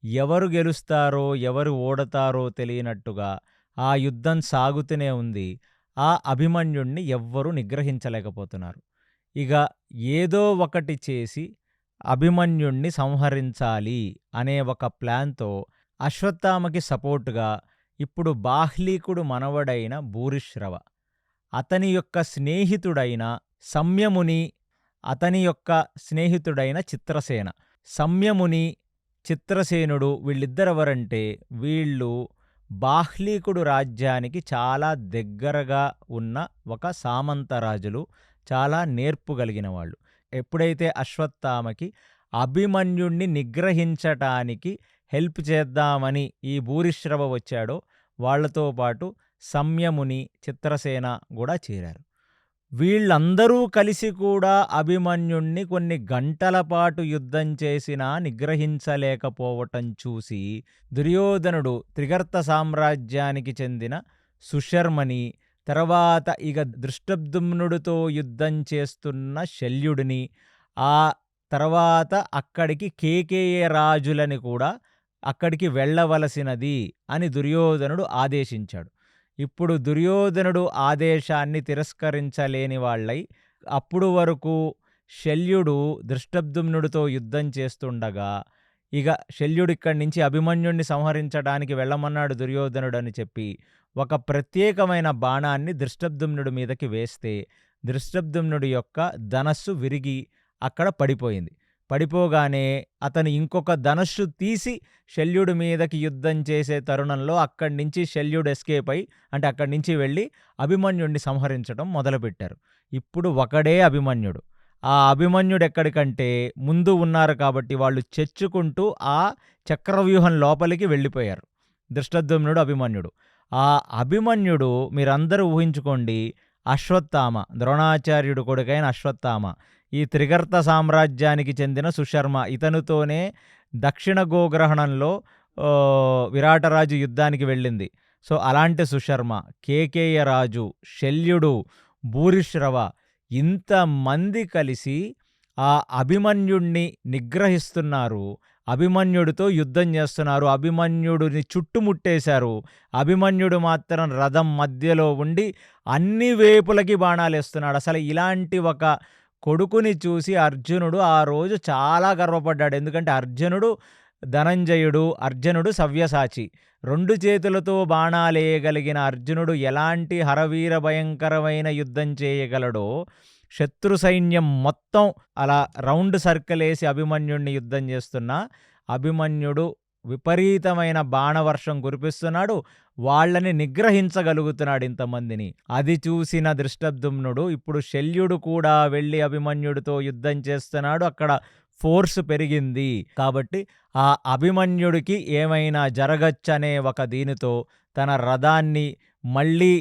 ఎవరు గెలుస్తారో ఎవరు ఓడతారో తెలియనట్టుగా ఆ యుద్ధం సాగుతూనే ఉంది. ఆ అభిమన్యుణ్ణి ఎవ్వరూ నిగ్రహించలేకపోతున్నారు. ఇక ఏదో ఒకటి చేసి అభిమన్యుణ్ణి సంహరించాలి అనే ఒక ప్లాన్తో అశ్వత్థామకి సపోర్టుగా ఇప్పుడు బాహ్లీకుడు మనవడైన భూరిశ్రవ, అతని యొక్క స్నేహితుడైన సంయముని, అతని యొక్క స్నేహితుడైన చిత్రసేన. సంయముని, చిత్రసేనుడు వీళ్ళిద్దరెవరంటే వీళ్ళు బాహ్లీకుడు రాజ్యానికి చాలా దగ్గరగా ఉన్న ఒక సామంతరాజులు, చాలా నేర్పు కలిగిన వాళ్ళు. ఎప్పుడైతే అశ్వత్థామకి అభిమన్యుణ్ణి నిగ్రహించటానికి హెల్ప్ చేద్దామని ఈ భూరిశ్రవ వచ్చాడో వాళ్లతో పాటు సంయముని, చిత్రసేన కూడా చేరారు. వీళ్ళందరూ కలిసి కూడా అభిమన్యుణ్ణి కొన్ని గంటల పాటు యుద్ధం చేసినా నిగ్రహించలేకపోవటం చూసి దుర్యోధనుడు త్రిగర్త సామ్రాజ్యానికి చెందిన సుశర్మని, తర్వాత ఇక దృష్టద్యుమ్నుడితో యుద్ధం చేస్తున్న శల్యుడిని, ఆ తర్వాత అక్కడికి కేకేయ రాజులని కూడా అక్కడికి వెళ్ళవలసినది అని దుర్యోధనుడు ఆదేశించాడు. ఇప్పుడు దుర్యోధనుడు ఆదేశాన్ని తిరస్కరించలేని వాళ్ళై అప్పుడు వరకు శల్యుడు దృష్టద్యుమ్నుడితో యుద్ధం చేస్తుండగా ఇక శల్యుడు ఇక్కడి నుంచి అభిమన్యుణ్ణి సంహరించడానికి వెళ్ళమన్నాడు దుర్యోధనుడు అని చెప్పి ఒక ప్రత్యేకమైన బాణాన్ని దృష్టద్యుమ్నుడి మీదకి వేస్తే దృష్టద్యుమ్నుడి యొక్క ధనస్సు విరిగి అక్కడ పడిపోయింది. పడిపోగానే అతను ఇంకొక ధనస్సు తీసి శల్యుడి మీదకి యుద్ధం చేసే తరుణంలో అక్కడి నుంచి శల్యుడు ఎస్కేప్ అయి, అంటే అక్కడి నుంచి వెళ్ళి అభిమన్యుడిని సంహరించడం మొదలుపెట్టారు. ఇప్పుడు ఒకడే అభిమన్యుడు. ఆ అభిమన్యుడు ఎక్కడికంటే ముందు ఉన్నారు కాబట్టి వాళ్ళు చెచ్చుకుంటూ ఆ చక్రవ్యూహం లోపలికి వెళ్ళిపోయారు దృష్టద్యుమ్నుడు, అభిమన్యుడు. ఆ అభిమన్యుడు మీరందరూ ఊహించుకోండి, అశ్వత్థామ, ద్రోణాచార్యుడు కొడుకైన అశ్వత్థామ, ఈ త్రిగర్త సామ్రాజ్యానికి చెందిన సుశర్మ, ఇతనుతోనే దక్షిణ గోగ్రహణంలో విరాటరాజు యుద్ధానికి వెళ్ళింది. సో అలాంటి సుశర్మ, కేకేయ రాజు, శల్యుడు, భూరిశ్రవ ఇంతమంది కలిసి ఆ అభిమన్యుణ్ణి నిగ్రహిస్తున్నారు. అభిమన్యుడితో యుద్ధం చేస్తున్నారు. అభిమన్యుడిని చుట్టుముట్టేశారు. అభిమన్యుడు మాత్రం రథం మధ్యలో ఉండి అన్ని వేపులకి బాణాలేస్తున్నాడు. అసలు ఇలాంటి ఒక కొడుకుని చూసి అర్జునుడు ఆ రోజు చాలా గర్వపడ్డాడు. ఎందుకంటే అర్జునుడు ధనంజయుడు, అర్జునుడు సవ్యసాచి. 2 చేతులతో బాణాలేయగలిగిన అర్జునుడు ఎలాంటి హరవీర భయంకరమైన యుద్ధం చేయగలడో శత్రు సైన్యం మొత్తం అలా రౌండ్ సర్కిల్ వేసి అభిమన్యుడిని యుద్ధం చేస్తున్నా అభిమన్యుడు విపరీతమైన బాణవర్షం కురిపిస్తున్నాడు. వాళ్ళని నిగ్రహించగలుగుతున్నాడు ఇంతమందిని. అది చూసిన దృష్టద్యుమ్నుడు ఇప్పుడు శల్యుడు కూడా వెళ్ళి అభిమన్యుడితో యుద్ధం చేస్తున్నాడు. అక్కడ ఫోర్స్ పెరిగింది కాబట్టి ఆ అభిమన్యుడికి ఏమైనా జరగచ్చనే ఒక దీనితో తన రథాన్ని మళ్ళీ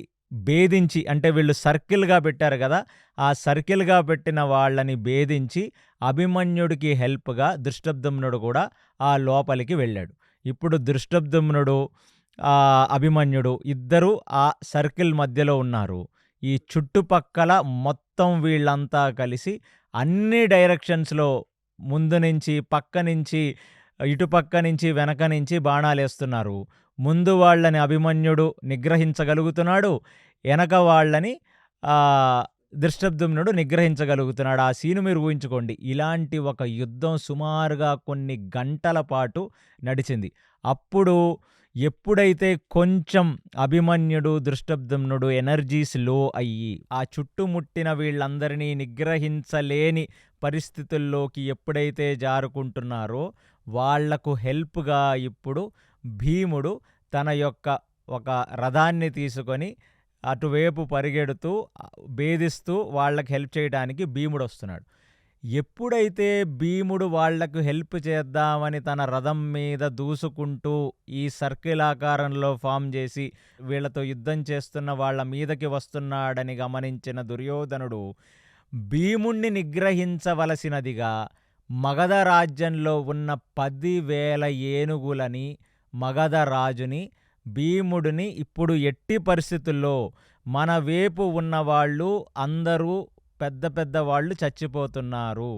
భేదించి, అంటే వీళ్ళు సర్కిల్గా పెట్టారు కదా, ఆ సర్కిల్గా పెట్టిన వాళ్ళని భేదించి అభిమన్యుడికి హెల్ప్గా దృష్టద్యుమ్నుడు కూడా ఆ లోపలికి వెళ్ళాడు. ఇప్పుడు దృష్టద్యుమ్నుడు, అభిమన్యుడు ఇద్దరూ ఆ సర్కిల్ మధ్యలో ఉన్నారు. ఈ చుట్టుపక్కల మొత్తం వీళ్ళంతా కలిసి అన్ని డైరెక్షన్స్లో ముందు నుంచి, పక్క నుంచి, ఇటుపక్క నుంచి, వెనక నుంచి బాణాలేస్తున్నారు. ముందు వాళ్ళని అభిమన్యుడు నిగ్రహించగలుగుతున్నాడు, వెనక వాళ్ళని ఆహ్, ధృష్టద్యుమ్నుడు నిగ్రహించగలుగుతున్నాడు. ఆ సీను మీరు ఊహించుకోండి. ఇలాంటి ఒక యుద్ధం సుమారుగా కొన్ని గంటల పాటు నడిచింది. అప్పుడు ఎప్పుడైతే కొంచెం అభిమన్యుడు, ధృష్టద్యుమ్నుడు ఎనర్జీస్ లో అయ్యి, ఆ చుట్టుముట్టిన వీళ్ళందరినీ నిగ్రహించలేని పరిస్థితుల్లోకి ఎప్పుడైతే జారుకుంటున్నారో, వాళ్లకు హెల్ప్‌గా ఇప్పుడు భీముడు తన యొక్క ఒక రథాన్ని తీసుకొని అటువైపు పరిగెడుతూ భేదిస్తూ వాళ్ళకి హెల్ప్ చేయడానికి భీముడొస్తున్నాడు. ఎప్పుడైతే భీముడు వాళ్లకు హెల్ప్ చేద్దామని తన రథం మీద దూసుకుంటూ ఈ సర్కిల్ ఆకారంలో ఫామ్ చేసి వీళ్ళతో యుద్ధం చేస్తున్న వాళ్ళ మీదకి వస్తున్నాడని గమనించిన దుర్యోధనుడు భీముణ్ణి నిగ్రహించవలసినదిగా మగధ రాజ్యంలో ఉన్న 10,000 ఏనుగులని మగధ రాజుని భీముడిని ఇప్పుడు ఎట్టి పరిస్థితుల్లో మన వైపు ఉన్నవాళ్ళు అందరూ పెద్ద పెద్ద వాళ్ళు చచ్చిపోతున్నారు,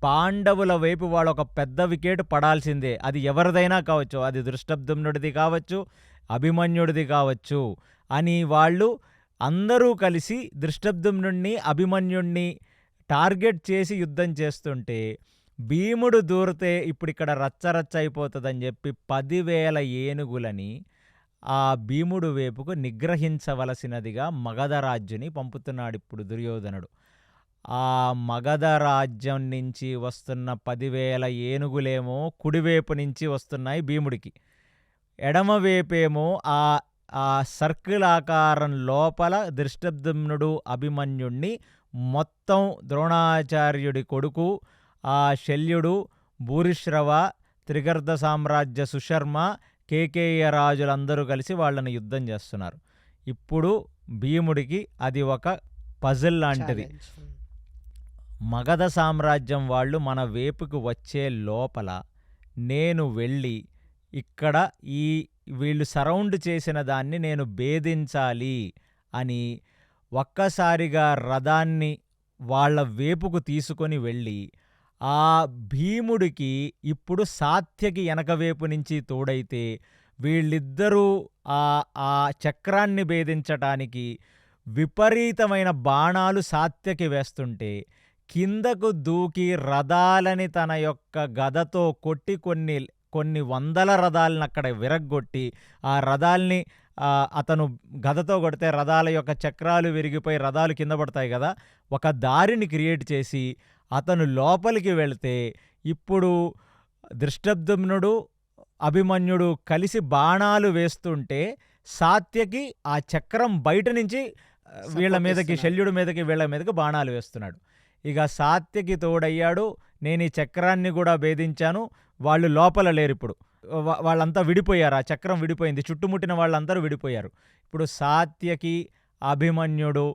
పాండవుల వైపు వాళ్ళు ఒక పెద్ద వికెట్ పడాల్సిందే, అది ఎవరిదైనా కావచ్చు, అది ధృష్టద్యుమ్నుడిది కావచ్చు, అభిమన్యుడిది కావచ్చు అని వాళ్ళు అందరూ కలిసి ధృష్టద్యుమ్నుడిని అభిమన్యుడిని టార్గెట్ చేసి యుద్ధం చేస్తుంటే భీముడు దూరితే ఇప్పుడు ఇక్కడ రచ్చరచ్చ అయిపోతుందని చెప్పి 10,000 ఏనుగులని ఆ భీముడు వైపుకు నిగ్రహించవలసినదిగా మగధ రాజ్యుని పంపుతున్నాడు ఇప్పుడు దుర్యోధనుడు. ఆ మగధ రాజ్యం నుంచి వస్తున్న 10,000 ఏనుగులేమో కుడివైపు నుంచి వస్తున్నాయి భీముడికి, ఎడమవైపేమో ఆ ఆ సర్కిల్ ఆకారం లోపల ధృష్టద్యుమ్నుడు అభిమన్యుణ్ణి మొత్తం ద్రోణాచార్యుడి కొడుకు ఆ శల్యుడు, భూరిశ్రవ, త్రిగర్ధ సామ్రాజ్య సుశర్మ, కేకేయ రాజులందరూ కలిసి వాళ్ళని యుద్ధం చేస్తున్నారు. ఇప్పుడు భీముడికి అది ఒక పజిల్ లాంటిది. మగధ సామ్రాజ్యం వాళ్ళు మన వైపుకు వచ్చే లోపల నేను వెళ్ళి ఇక్కడ వీళ్ళు సరౌండ్ చేసిన దాన్ని నేను భేదించాలి అని ఒక్కసారిగా రథాన్ని వాళ్ళ వైపుకు తీసుకొని వెళ్ళి ఆ భీముడికి ఇప్పుడు సాత్యకి వెనకవైపు నుంచి తోడైతే వీళ్ళిద్దరూ ఆ చక్రాన్ని భేదించటానికి విపరీతమైన బాణాలు సాత్యకి వేస్తుంటే కిందకు దూకి రథాలని తన యొక్క గదతో కొట్టి కొన్ని వందల రథాలను అక్కడ విరగ్గొట్టి ఆ రథాల్ని అతను గదతో కొడితే రథాల యొక్క చక్రాలు విరిగిపోయి రథాలు కింద పడతాయి కదా, ఒక దారిని క్రియేట్ చేసి అతను లోపలికి వెళితే ఇప్పుడు ధృష్టద్యుమ్నుడు అభిమన్యుడు కలిసి బాణాలు వేస్తుంటే సాత్యకి ఆ చక్రం బయట నుంచి వీళ్ళ మీదకి శల్యుడి మీదకి వీళ్ళ మీదకి బాణాలు వేస్తున్నాడు. ఇక సాత్యకి తోడయ్యాడు, నేను ఈ చక్రాన్ని కూడా భేదించాను, వాళ్ళు లోపల లేరు, ఇప్పుడు వాళ్ళంతా విడిపోయారు, ఆ చక్రం విడిపోయింది, చుట్టుముట్టిన వాళ్ళందరూ విడిపోయారు. ఇప్పుడు సాత్యకి, అభిమన్యుడు,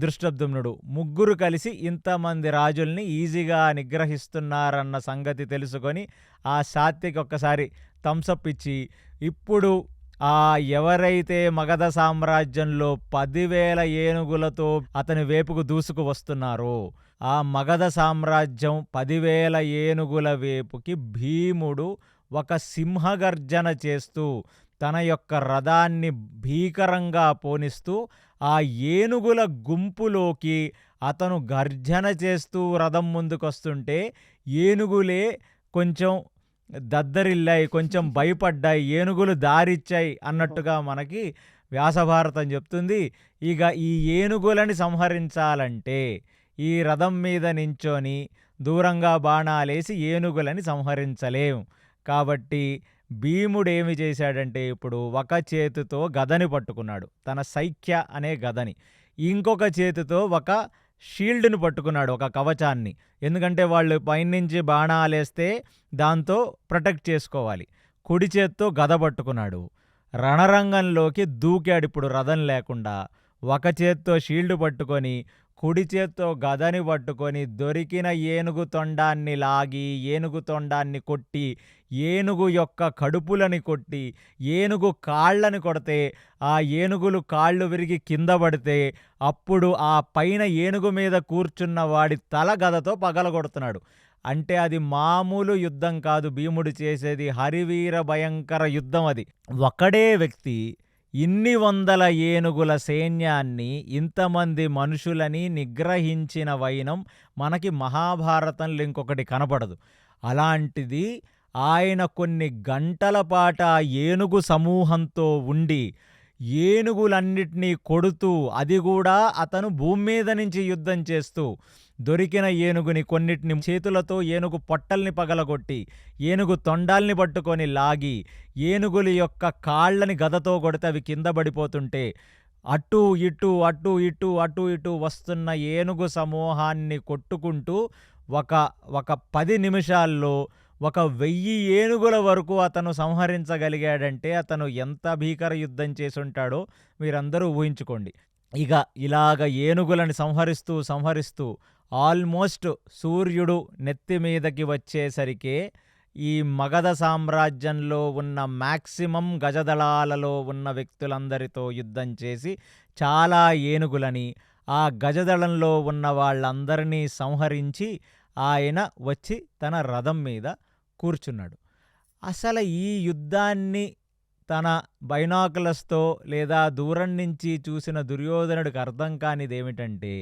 ధృష్టద్యుమ్నుడు ముగ్గురు కలిసి ఇంతమంది రాజుల్ని ఈజీగా నిగ్రహిస్తున్నారన్న సంగతి తెలుసుకొని ఆ సాత్యకి ఒక్కసారి థమ్సప్ ఇచ్చి ఇప్పుడు ఎవరైతే మగధ సామ్రాజ్యంలో 10,000 ఏనుగులతో అతని వైపుకు దూసుకు వస్తున్నారో ఆ మగధ సామ్రాజ్యం 10,000 ఏనుగుల వైపుకి భీముడు ఒక సింహగర్జన చేస్తూ తన యొక్క రథాన్ని భీకరంగా పోనిస్తూ ఆ ఏనుగుల గుంపులోకి అతను గర్జన చేస్తూ రథం ముందుకొస్తుంటే ఏనుగులే కొంచెం దద్దరిల్లాయి, కొంచెం భయపడ్డాయి, ఏనుగులు దారిచ్చాయి అన్నట్టుగా మనకి వ్యాసభారతం చెప్తుంది. ఇక ఈ ఏనుగులని సంహరించాలంటే ఈ రథం మీద నించొని దూరంగా బాణాలేసి ఏనుగులని సంహరించలేం. కాబట్టి భీముడేమి చేశాడంటే ఇప్పుడు ఒక చేతితో గదని పట్టుకున్నాడు, తన సైఖ్య అనే గదని, ఇంకొక చేతితో ఒక షీల్డ్ని పట్టుకున్నాడు, ఒక కవచాన్ని, ఎందుకంటే వాళ్ళు పైనుంచి బాణాలేస్తే దాంతో ప్రొటెక్ట్ చేసుకోవాలి. కుడి చేత్తో గద పట్టుకున్నాడు, రణరంగంలోకి దూకాడు ఇప్పుడు రథం లేకుండా. ఒక చేత్తో షీల్డ్ పట్టుకొని కుడి చేత్తో గదని పట్టుకొని దొరికిన ఏనుగు తొండాన్ని లాగి ఏనుగు తొండాన్ని కొట్టి ఏనుగు యొక్క కడుపులని కొట్టి ఏనుగు కాళ్ళని కొడితే ఆ ఏనుగులు కాళ్ళు విరిగి కింద పడితే అప్పుడు ఆ పైన ఏనుగు మీద కూర్చున్న వాడి తల గదతో పగలగొడుతున్నాడు. అంటే అది మామూలు యుద్ధం కాదు భీముడు చేసేది, హరివీర భయంకర యుద్ధం అది. ఒకడే వ్యక్తి ఇన్ని వందల ఏనుగుల సైన్యాన్ని, ఇంతమంది మనుషులని నిగ్రహించిన వైనం మనకి మహాభారతంలో ఇంకొకటి కనపడదు. అలాంటిది ఆయన కొన్ని గంటల పాట ఆ ఏనుగు సమూహంతో ఉండి, ఏనుగులన్నిటినీ కొడుతూ, అది గూడా అతను భూమి మీద నుంచి యుద్ధం చేస్తూ, దొరికిన ఏనుగుని కొన్నిటిని చేతులతో ఏనుగు పొట్టల్ని పగలగొట్టి, ఏనుగు తొండాల్ని పట్టుకొని లాగి, ఏనుగుల యొక్క కాళ్ళని గదతో కొడితే అవి కింద పడిపోతుంటే, అటూ ఇటూ, అటూ ఇటూ, అటూ ఇటూ వస్తున్న ఏనుగు సమూహాన్ని కొట్టుకుంటూ ఒక ఒక 10 నిమిషాల్లో 1000 ఏనుగుల వరకు అతను సంహరించగలిగాడంటే అతను ఎంత భీకర యుద్ధం చేసుంటాడో మీరందరూ ఊహించుకోండి. ఇక ఇలాగ ఏనుగులని సంహరిస్తూ ఆల్మోస్ట్ సూర్యుడు నెత్తి మీదకి వచ్చేసరికే ఈ మగధ సామ్రాజ్యంలో ఉన్న మాక్సిమం గజదళాలలో ఉన్న వ్యక్తులందరితో యుద్ధం చేసి చాలా ఏనుగులని, ఆ గజదళంలో ఉన్న వాళ్ళందరినీ సంహరించి ఆయన వచ్చి తన రథం మీద కూర్చున్నాడు. అసలు ఈ యుద్ధాన్ని తన బైనాకులర్స్‌తో లేదా దూరం నుంచి చూసిన దుర్యోధనుడికి అర్థం కానిదేమిటంటే,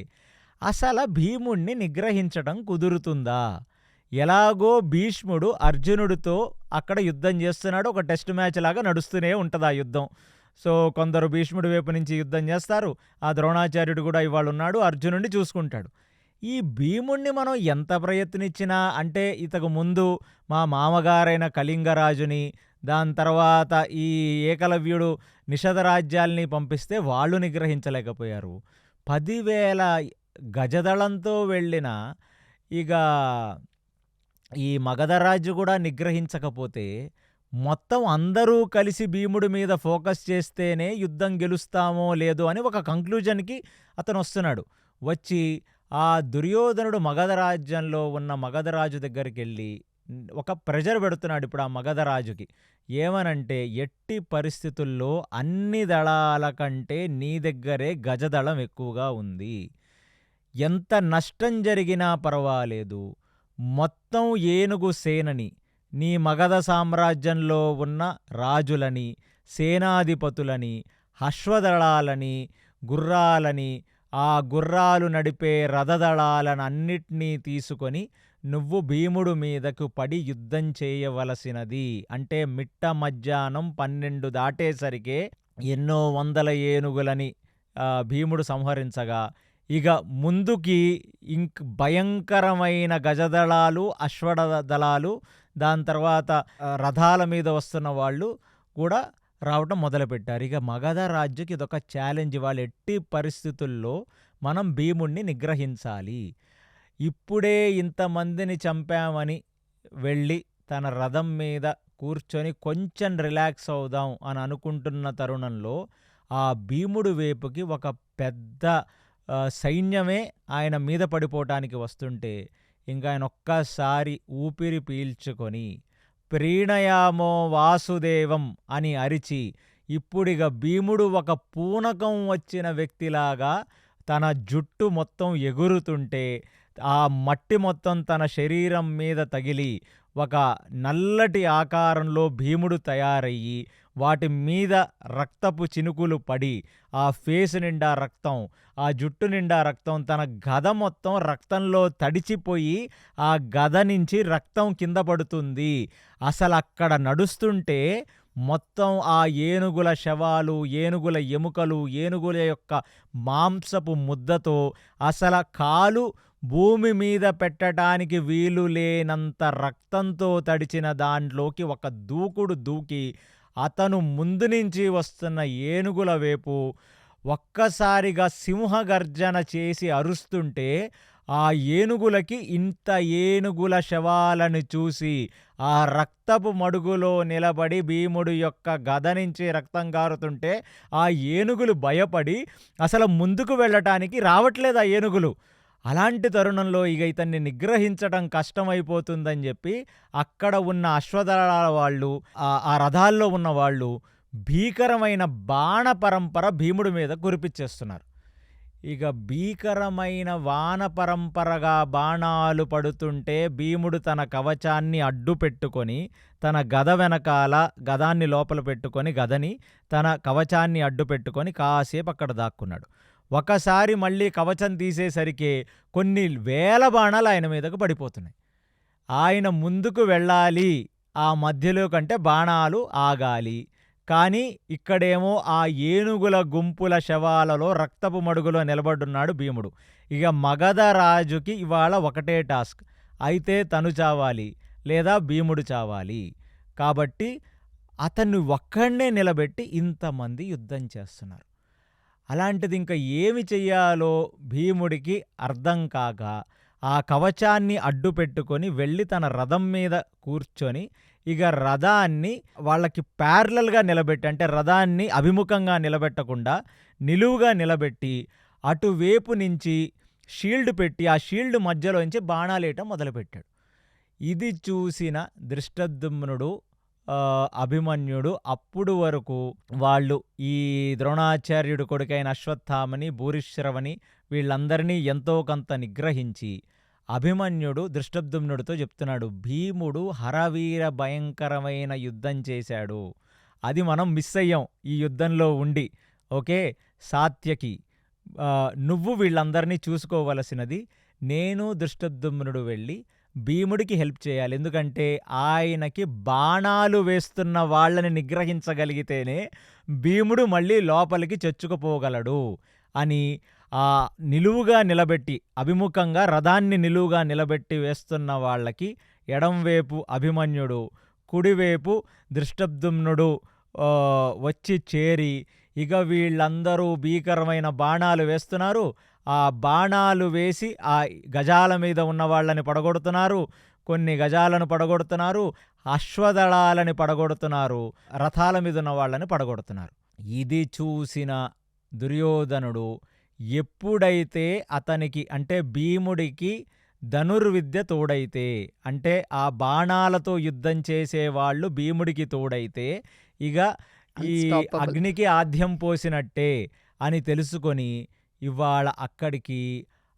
అసల భీముడిని నిగ్రహించడం కుదురుతుందా? ఎలాగో భీష్ముడు అర్జునుడితో అక్కడ యుద్ధం చేస్తున్నాడు. ఒక టెస్ట్ మ్యాచ్ లాగా నడుస్తూనే ఉంటది ఆ యుద్ధం. సో, కొందరు భీష్ముడి వైపు నుంచి యుద్ధం చేస్తారు. ఆ ద్రోణాచార్యుడు కూడా ఇవాళున్నాడు. అర్జునుడిని చూసుకుంటాడు. ఈ భీముణ్ణి మనం ఎంత ప్రయత్నించినా, అంటే ఇతకు ముందు మా మామగారైన కళింగరాజుని, దాని తర్వాత ఈ ఏకలవ్యుడు నిషధ రాజ్యాల్ని పంపిస్తే వాళ్ళు నిగ్రహించలేకపోయారు. 10,000 గజదళంతో వెళ్ళిన ఇక ఈ మగధరాజు కూడా నిగ్రహించకపోతే, మొత్తం అందరూ కలిసి భీముడి మీద ఫోకస్ చేస్తేనే యుద్ధం గెలుస్తామో లేదో అని ఒక కంక్లూజన్‌కి అతనొస్తున్నాడు. వచ్చి ఆ దుర్యోధనుడు మగధ రాజ్యంలో ఉన్న మగధరాజు దగ్గరికెళ్ళి ఒక ప్రెజర్ పెడుతున్నాడు ఇప్పుడు ఆ మగధరాజుకి. ఏమనంటే, ఎట్టి పరిస్థితుల్లో అన్ని దళాల కంటే నీ దగ్గరే గజదళం ఎక్కువగా ఉంది. ఎంత నష్టం జరిగినా పర్వాలేదు, మొత్తం ఏనుగు సేనని, నీ మగధ సామ్రాజ్యంలో ఉన్న రాజులని, సేనాధిపతులని, అశ్వదళాలని, గుర్రాలని, ఆ గుర్రాలు నడిపే రథదళాలనన్నిటినీ తీసుకొని నువ్వు భీముడు మీదకు పడి యుద్ధం చేయవలసినది. అంటే మిట్ట మధ్యాహ్నం 12 దాటేసరికే ఎన్నో వందల ఏనుగులని భీముడు సంహరించగా, ఇక ముందుకి భయంకరమైన గజదళాలు, అశ్వదళాలు, దాని తర్వాత రథాల మీద వస్తున్న వాళ్ళు కూడా రావటం మొదలుపెట్టారు. ఇక మగధ రాజ్యకి ఇదొక ఛాలెంజ్. వాళ్ళు ఎట్టి పరిస్థితుల్లో మనం భీముణ్ణి నిగ్రహించాలి. ఇప్పుడే ఇంతమందిని చంపామని వెళ్ళి తన రథం మీద కూర్చొని కొంచెం రిలాక్స్ అవుదాం అని అనుకుంటున్న తరుణంలో ఆ భీముడు వైపుకి ఒక పెద్ద సైన్యమే ఆయన మీద పడిపోవటానికి వస్తుంటే, ఇంకా ఆయన ఒక్కసారి ఊపిరి పీల్చుకొని ప్రీణయామో వాసుదేవం అని అరిచి, ఇప్పుడిక భీముడు ఒక పూనకం వచ్చిన వ్యక్తిలాగా తన జుట్టు మొత్తం ఎగురుతుంటే, ఆ మట్టి మొత్తం తన శరీరం మీద తగిలి ఒక నల్లటి ఆకారంలో భీముడు తయారయ్యి, వాటి మీద రక్తపు చినుకులు పడి, ఆ ఫేస్ నిండా రక్తం, ఆ జుట్టు నిండా రక్తం, తన గద మొత్తం రక్తంలో తడిచిపోయి ఆ గద నుంచి రక్తం కింద పడుతుంది. అసలక్కడ నడుస్తుంటే మొత్తం ఆ ఏనుగుల శవాలు, ఏనుగుల ఎముకలు, ఏనుగుల యొక్క మాంసపు ముద్దతో అసల కాలు భూమి మీద పెట్టడానికి వీలు లేనంత రక్తంతో తడిచిన దాంట్లోకి ఒక దూకుడు దూకి అతను ముందు నుంచి వస్తున్న ఏనుగుల వైపు ఒక్కసారిగా సింహగర్జన చేసి అరుస్తుంటే, ఆ ఏనుగులకి ఇంత ఏనుగుల శవాలను చూసి ఆ రక్తపు మడుగులో నిలబడి భీముడు యొక్క గద నుంచి రక్తం గారుతుంటే ఆ ఏనుగులు భయపడి అసలు ముందుకు వెళ్ళటానికి రావట్లేదు ఆ ఏనుగులు. అలాంటి తరుణంలో ఇక ఇతన్ని నిగ్రహించడం కష్టమైపోతుందని చెప్పి అక్కడ ఉన్న అశ్వదళాల వాళ్ళు, ఆ రథాల్లో ఉన్న వాళ్ళు భీకరమైన బాణ పరంపర భీముడి మీద కురిపిచ్చేస్తున్నారు. ఇక భీకరమైన వాన పరంపరగా బాణాలు పడుతుంటే భీముడు తన కవచాన్ని అడ్డు పెట్టుకొని తన గద వెనకాల గదాన్ని లోపల పెట్టుకొని గదని తన కవచాన్ని అడ్డు పెట్టుకొని కాసేపు అక్కడ దాక్కున్నాడు. ఒకసారి మళ్ళీ కవచం తీసేసరికి కొన్ని వేల బాణాలు ఆయన మీదకు పడిపోతున్నాయి. ఆయన ముందుకు వెళ్ళాలి, ఆ మధ్యలో కంటే బాణాలు ఆగాలి. కానీ ఇక్కడేమో ఆ ఏనుగుల గుంపుల శవాలలో రక్తపు మడుగులో నిలబడున్నాడు భీముడు. ఇక మగధ రాజుకి ఇవాళ ఒకటే టాస్క్, అయితే తను చావాలి లేదా భీముడు చావాలి. కాబట్టి అతన్ని ఒక్కడనే నిలబెట్టి ఇంతమంది యుద్ధం చేస్తున్నారు. అలాంటిది ఇంకా ఏమి చెయ్యాలో భీముడికి అర్థం కాక ఆ కవచాన్ని అడ్డు పెట్టుకొని వెళ్ళి తన రథం మీద కూర్చొని ఇక రథాన్ని వాళ్ళకి ప్యారలల్గా నిలబెట్టి, అంటే రథాన్ని అభిముఖంగా నిలబెట్టకుండా నిలువుగా నిలబెట్టి అటువైపు నుంచి షీల్డ్ పెట్టి ఆ షీల్డ్ మధ్యలోంచి బాణాలేయటం మొదలుపెట్టాడు. ఇది చూసిన దృష్టద్యుమ్నుడు, అభిమన్యుడు అప్పుడు వరకు వాళ్ళు ఈ ద్రోణాచార్యుడు కొడుకైన అశ్వత్థామని, భూరిశ్రవని వీళ్ళందరినీ ఎంతో కొంత నిగ్రహించి అభిమన్యుడు దృష్టద్యుమ్నుడితో చెప్తున్నాడు, భీముడు హరవీర భయంకరమైన యుద్ధం చేశాడు, అది మనం మిస్ అయ్యాం ఈ యుద్ధంలో ఉండి. ఓకే సాత్యకి, నువ్వు వీళ్ళందరినీ చూసుకోవలసినది, నేను దృష్టద్యుమ్నుడు వెళ్ళి భీముడికి హెల్ప్ చేయాలి. ఎందుకంటే ఆయనకి బాణాలు వేస్తున్న వాళ్ళని నిగ్రహించగలిగితేనే భీముడు మళ్ళీ లోపలికి చొచ్చుకుపోగలడు అని ఆ నిలువుగా నిలబెట్టి, అభిముఖంగా రథాన్ని నిలువుగా నిలబెట్టి వేస్తున్న వాళ్ళకి ఎడంవైపు అభిమన్యుడు, కుడివైపు దృష్టద్యుమ్నుడు వచ్చి చేరి ఇక వీళ్ళందరూ భీకరమైన బాణాలు వేస్తున్నారు. ఆ బాణాలు వేసి ఆ గజాల మీద ఉన్న వాళ్ళని పడగొడుతున్నారు, కొన్ని గజాలను పడగొడుతున్నారు, అశ్వదళాలని పడగొడుతున్నారు, రథాల మీద ఉన్న వాళ్ళని పడగొడుతున్నారు. ఇది చూసిన దుర్యోధనుడు ఎప్పుడైతే అతనికి, అంటే భీముడికి ధనుర్విద్య తోడైతే, అంటే ఆ బాణాలతో యుద్ధం చేసేవాళ్ళు భీముడికి తోడైతే ఇక ఈ అగ్నికి ఆద్యం పోసినట్టే అని తెలుసుకొని ఇవాళ అక్కడికి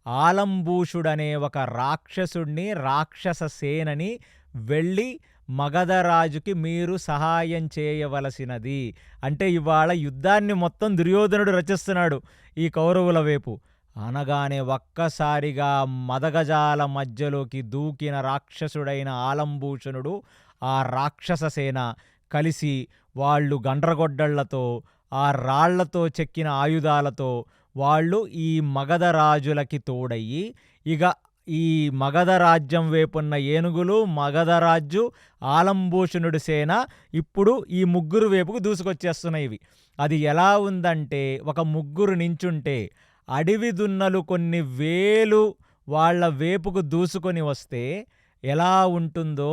ఆలంబూషుడనే ఒక రాక్షసుడిని, రాక్షస సేనని వెళ్ళి మగధరాజుకి మీరు సహాయం చేయవలసినది, అంటే ఇవాళ యుద్ధాన్ని మొత్తం దుర్యోధనుడు రచిస్తున్నాడు ఈ కౌరవుల వైపు. అనగానే ఒక్కసారిగా మదగజాల మధ్యలోకి దూకిన రాక్షసుడైన ఆలంబూషణుడు, ఆ రాక్షస సేన కలిసి వాళ్ళు గండ్రగొడ్డళ్లతో, ఆ రాళ్లతో చెక్కిన ఆయుధాలతో వాళ్ళు ఈ మగధరాజులకి తోడయ్యి ఇక ఈ మగధ రాజ్యం వైపున్న ఏనుగులు, మగధరాజు, ఆలంబూషణుడి సేన ఇప్పుడు ఈ ముగ్గురు వైపుకు దూసుకొచ్చేస్తున్నాయి. అది ఎలా ఉందంటే, ఒక ముగ్గురు నించుంటే అడవి దున్నలు కొన్ని వేలు వాళ్ళ వైపుకు దూసుకొని వస్తే ఎలా ఉంటుందో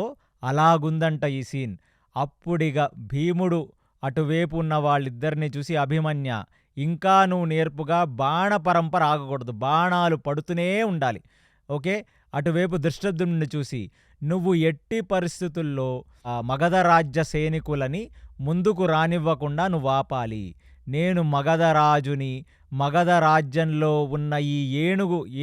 అలాగుందంట ఈ సీన్. అప్పుడిగ భీముడు అటువైపు ఉన్న వాళ్ళిద్దరిని చూసి, అభిమన్య ఇంకా నువ్వు నేర్పుగా బాణ పరంపర ఆగకూడదు, బాణాలు పడుతూనే ఉండాలి. ఓకే, అటువైపు దృష్టద్యుమ్నుడిని చూసి, నువ్వు ఎట్టి పరిస్థితుల్లో మగధ రాజ్య సైనికులని ముందుకు రానివ్వకుండా నువ్వు ఆపాలి. నేను మగధరాజుని, మగధ రాజ్యంలో ఉన్న ఈ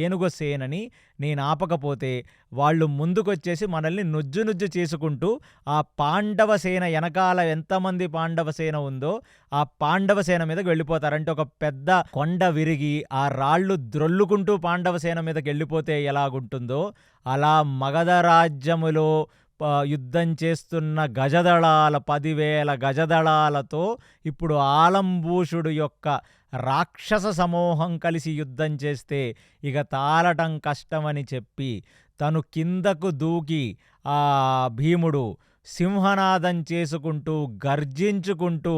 ఏనుగు సేనని నేను ఆపకపోతే వాళ్ళు ముందుకొచ్చేసి మనల్ని నుజ్జు చేసుకుంటూ ఆ పాండవ సేన వెనకాల ఎంతమంది పాండవ సేన ఉందో ఆ పాండవ సేన మీదకి వెళ్ళిపోతారంటే, ఒక పెద్ద కొండ విరిగి ఆ రాళ్ళు ద్రొల్లుకుంటూ పాండవ సేన మీదకి వెళ్ళిపోతే ఎలాగుంటుందో అలా మగధ రాజ్యములో యుద్ధం చేస్తున్న గజదళాల 10,000 గజదళాలతో ఇప్పుడు ఆలంబూషుడు యొక్క రాక్షస సమూహం కలిసి యుద్ధం చేస్తే ఇక తాళటం కష్టమని చెప్పి తను కిందకు దూకి ఆ భీముడు సింహనాదం చేసుకుంటూ గర్జించుకుంటూ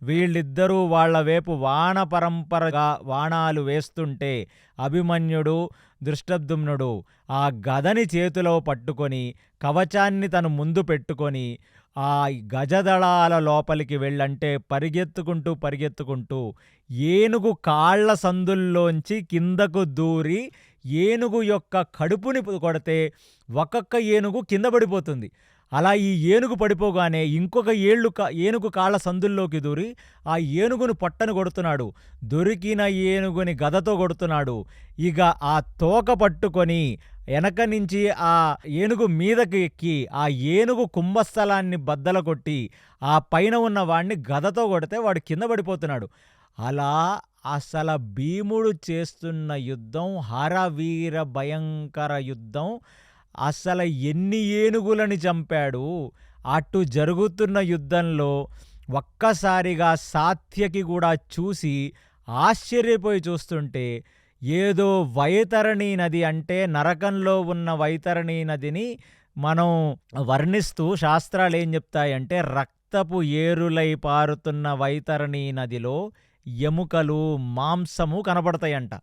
వీళ్ళిద్దరూ వాళ్ల వైపు వాన పరంపరగా బాణాలు వేస్తుంటే అభిమన్యుడు, దృష్టద్యుమ్నుడు ఆ గదని చేతిలో పట్టుకొని కవచాన్ని తను ముందు పెట్టుకొని ఆ గజదళాల లోపలికి వెళ్ళంటే పరిగెత్తుకుంటూ ఏనుగు కాళ్ల సందుల్లోంచి కిందకు దూరి ఏనుగు యొక్క కడుపుని కొడితే ఒక్కొక్క ఏనుగు కింద పడిపోతుంది. అలా ఈ ఏనుగు పడిపోగానే ఇంకొక ఏనుగు కాళ్ళ సందుల్లోకి దూరి ఆ ఏనుగును పొట్టను కొడుతున్నాడు. దొరికిన ఏనుగుని గదతో కొడుతున్నాడు. ఇక ఆ తోక పట్టుకొని ఎనక నుంచి ఆ ఏనుగు మీదకి ఎక్కి ఆ ఏనుగు కుంభస్థలాన్ని బద్దలు కొట్టి ఆ పైన ఉన్న వాడిని గదతో కొడితే వాడు కింద పడిపోతున్నాడు. అలా అసల భీముడు చేస్తున్న యుద్ధం హరవీర భయంకర యుద్ధం. అసల ఎన్ని ఏనుగులని చంపాడు. అటు జరుగుతున్న యుద్ధంలో ఒక్కసారిగా సాత్యకి కూడా చూసి ఆశ్చర్యపోయి చూస్తుంటే ఏదో వైతరణి నది అంటే నరకంలో ఉన్న వైతరణి నదిని మనం వర్ణిస్తూ శాస్త్రాలు ఏం చెప్తాయంటే రక్తపు ఏరులై పారుతున్న వైతరణి నదిలో ఎముకలు మాంసము కనపడతాయంట.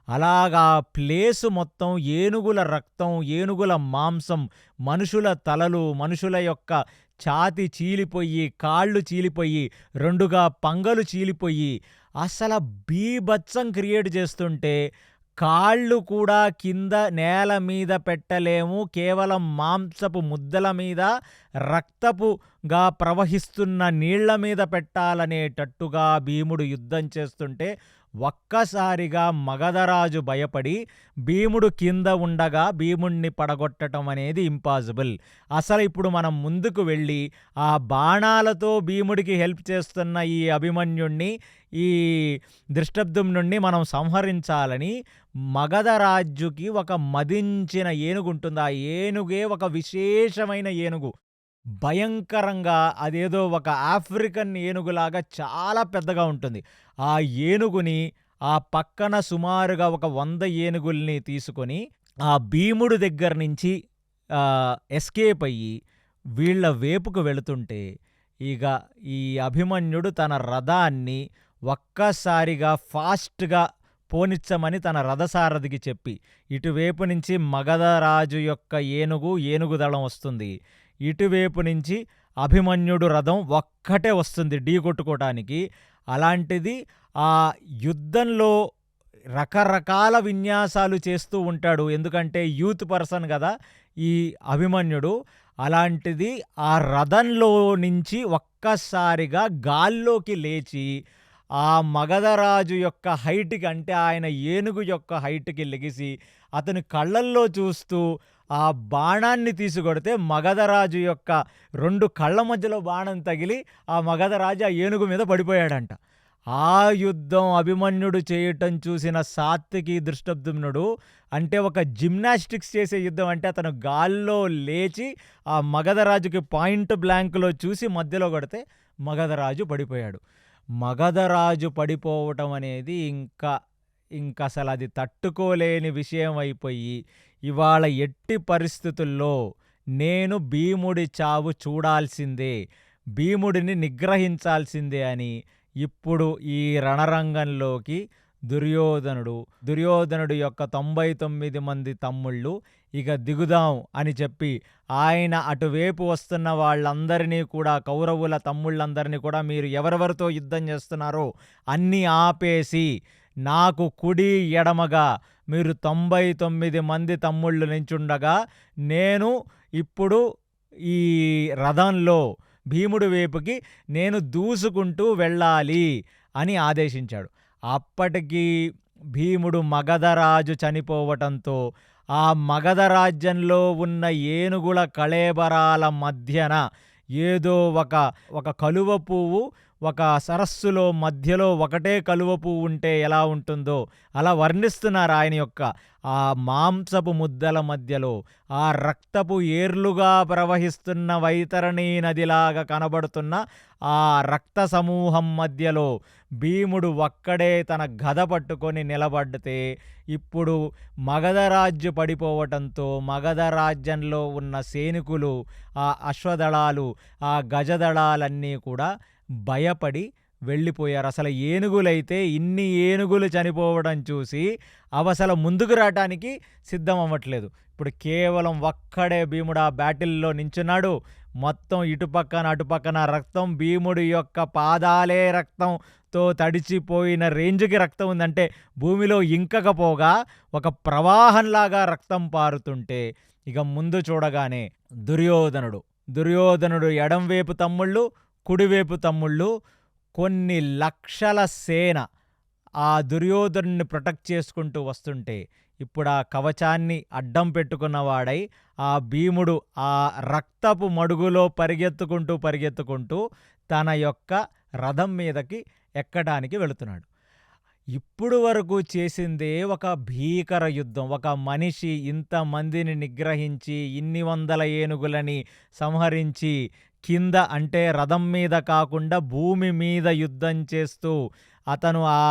అలాగా ప్లేసు మొత్తం ఏనుగుల రక్తం, ఏనుగుల మాంసం, మనుషుల తలలు, మనుషుల యొక్క ఛాతి చీలిపోయి, కాళ్ళు చీలిపోయి, రెండుగా పంగలు చీలిపోయి అసల బీభత్సం క్రియేట్ చేస్తుంటే కాళ్ళు కూడా కింద నేల మీద పెట్టలేము. కేవలం మాంసపు ముద్దల మీద, రక్తపుగా ప్రవహిస్తున్న నీళ్ల మీద పెట్టాలనేటట్టుగా భీముడు యుద్ధం చేస్తుంటే ఒక్కసారిగా మగధరాజు భయపడి భీముడు కింద ఉండగా భీముణ్ణి పడగొట్టడం అనేది ఇంపాసిబుల్. అసలు ఇప్పుడు మనం ముందుకు వెళ్ళి ఆ బాణాలతో భీముడికి హెల్ప్ చేస్తున్న ఈ అభిమన్యుణ్ణి, ఈ దృష్టద్యుమ్నుణ్ణి మనం సంహరించాలని మగధరాజుకి ఒక మదించిన ఏనుగుంటుంది. ఆ ఏనుగే ఒక విశేషమైన ఏనుగు. భయంకరంగా అదేదో ఒక ఆఫ్రికన్ ఏనుగులాగా చాలా పెద్దగా ఉంటుంది. ఆ ఏనుగుని ఆ పక్కన సుమారుగా ఒక 100 ఏనుగుల్ని తీసుకొని ఆ భీముడి దగ్గర నుంచి ఎస్కేప్ అయ్యి వీళ్ళ వేపుకు వెళుతుంటే ఇక ఈ అభిమన్యుడు తన రథాన్ని ఒక్కసారిగా ఫాస్ట్‌గా పోనిచ్చమని తన రథసారథికి చెప్పి ఇటువైపు నుంచి మగధరాజు యొక్క ఏనుగు దళం వస్తుంది. ఇటువైపు నుంచి అభిమన్యుడు రథం ఒక్కటే వస్తుంది ఢీకొట్టుకోవటానికి. అలాంటిది ఆ యుద్ధంలో రకరకాల విన్యాసాలు చేస్తూ ఉంటాడు. ఎందుకంటే యూత్ పర్సన్ కదా ఈ అభిమన్యుడు. అలాంటిది ఆ రథంలో నుంచి ఒక్కసారిగా గాల్లోకి లేచి ఆ మగధరాజు యొక్క హైట్‌కి అంటే ఆయన ఏనుగు యొక్క హైట్‌కి లెగిసి అతని కళ్ళల్లో చూస్తూ ఆ బాణాన్ని తీసుకొడితే మగధరాజు యొక్క 2 కళ్ళ మధ్యలో బాణం తగిలి ఆ మగధరాజు ఆ ఏనుగు మీద పడిపోయాడంట. ఆ యుద్ధం అభిమన్యుడు చేయటం చూసిన సాత్యకి దృష్టద్యుమ్నుడు అంటే ఒక జిమ్నాస్టిక్స్ చేసే యుద్ధం అంటే అతను గాల్లో లేచి ఆ మగధరాజుకి పాయింట్ బ్లాంక్లో చూసి మధ్యలో కొడితే మగధరాజు పడిపోయాడు. మగధరాజు పడిపోవటం అనేది ఇంకా అసలు అది తట్టుకోలేని విషయం అయిపోయి ఇవాళ ఎట్టి పరిస్థితుల్లో నేను భీముడి చావు చూడాల్సిందే, భీముడిని నిగ్రహించాల్సిందే అని ఇప్పుడు ఈ రణరంగంలోకి దుర్యోధనుడు యొక్క 99 మంది తమ్ముళ్ళు ఇక దిగుదాం అని చెప్పి ఆయన అటువైపు వస్తున్న వాళ్ళందరినీ కూడా కౌరవుల తమ్ముళ్ళందరినీ కూడా మీరు ఎవరెవరితో యుద్ధం చేస్తున్నారో అన్నీ ఆపేసి నాకు కుడి ఎడమగా మీరు 99 మంది తమ్ముళ్ళు నించుండగా నేను ఇప్పుడు ఈ రథంలో భీముడి వైపుకి నేను దూసుకుంటూ వెళ్ళాలి అని ఆదేశించాడు. అప్పటికి భీముడు మగధరాజు చనిపోవటంతో ఆ మగధరాజ్యంలో ఉన్న ఏనుగుల కళేబరాల మధ్యన ఏదో ఒక కలువ పువ్వు ఒక సరస్సులో మధ్యలో ఒకటే కలువ పువ్వు ఉంటే ఎలా ఉంటుందో అలా వర్ణిస్తున్నారు ఆయన యొక్క ఆ మాంసపు ముద్దల మధ్యలో ఆ రక్తపు ఏర్లుగా ప్రవహిస్తున్న వైతరణీ నదిలాగా కనబడుతున్న ఆ రక్త సమూహం మధ్యలో భీముడు ఒక్కడే తన గద పట్టుకొని నిలబడితే ఇప్పుడు మగధరాజ్యం పడిపోవటంతో మగధరాజ్యంలో ఉన్న సైనికులు ఆ అశ్వదళాలు ఆ గజదళాలన్నీ కూడా భయపడి వెళ్ళిపోయారు. అసలు ఏనుగులైతే ఇన్ని ఏనుగులు చనిపోవడం చూసి అవసలు ముందుకు రావటానికి సిద్ధం అవ్వట్లేదు. ఇప్పుడు కేవలం ఒక్కడే భీముడు ఆ బ్యాటిల్లో నించున్నాడు. మొత్తం ఇటుపక్కన అటుపక్కన రక్తం, భీముడి యొక్క పాదాలే రక్తంతో తడిచిపోయిన రేంజ్కి రక్తం ఉందంటే భూమిలో ఇంకకపోగా ఒక ప్రవాహంలాగా రక్తం పారుతుంటే ఇక ముందు చూడగానే దుర్యోధనుడు దుర్యోధనుడు ఎడంవైపు తమ్ముళ్ళు, కుడివైపు తమ్ముళ్ళు, కొన్ని లక్షల సేన ఆ దుర్యోధనుడిని ప్రొటెక్ట్ చేసుకుంటూ వస్తుంటే ఇప్పుడు ఆ కవచాన్ని అడ్డం పెట్టుకున్నవాడై ఆ భీముడు ఆ రక్తపు మడుగులో పరిగెత్తుకుంటూ తన యొక్క రథం మీదకి ఎక్కడానికి వెళుతున్నాడు. ఇప్పుడు వరకు చేసిందే ఒక భీకర యుద్ధం. ఒక మనిషి ఇంతమందిని నిగ్రహించి, ఇన్ని వందల ఏనుగులని సంహరించి, కింద అంటే రథం మీద కాకుండా భూమి మీద యుద్ధం చేస్తూ, అతను ఆ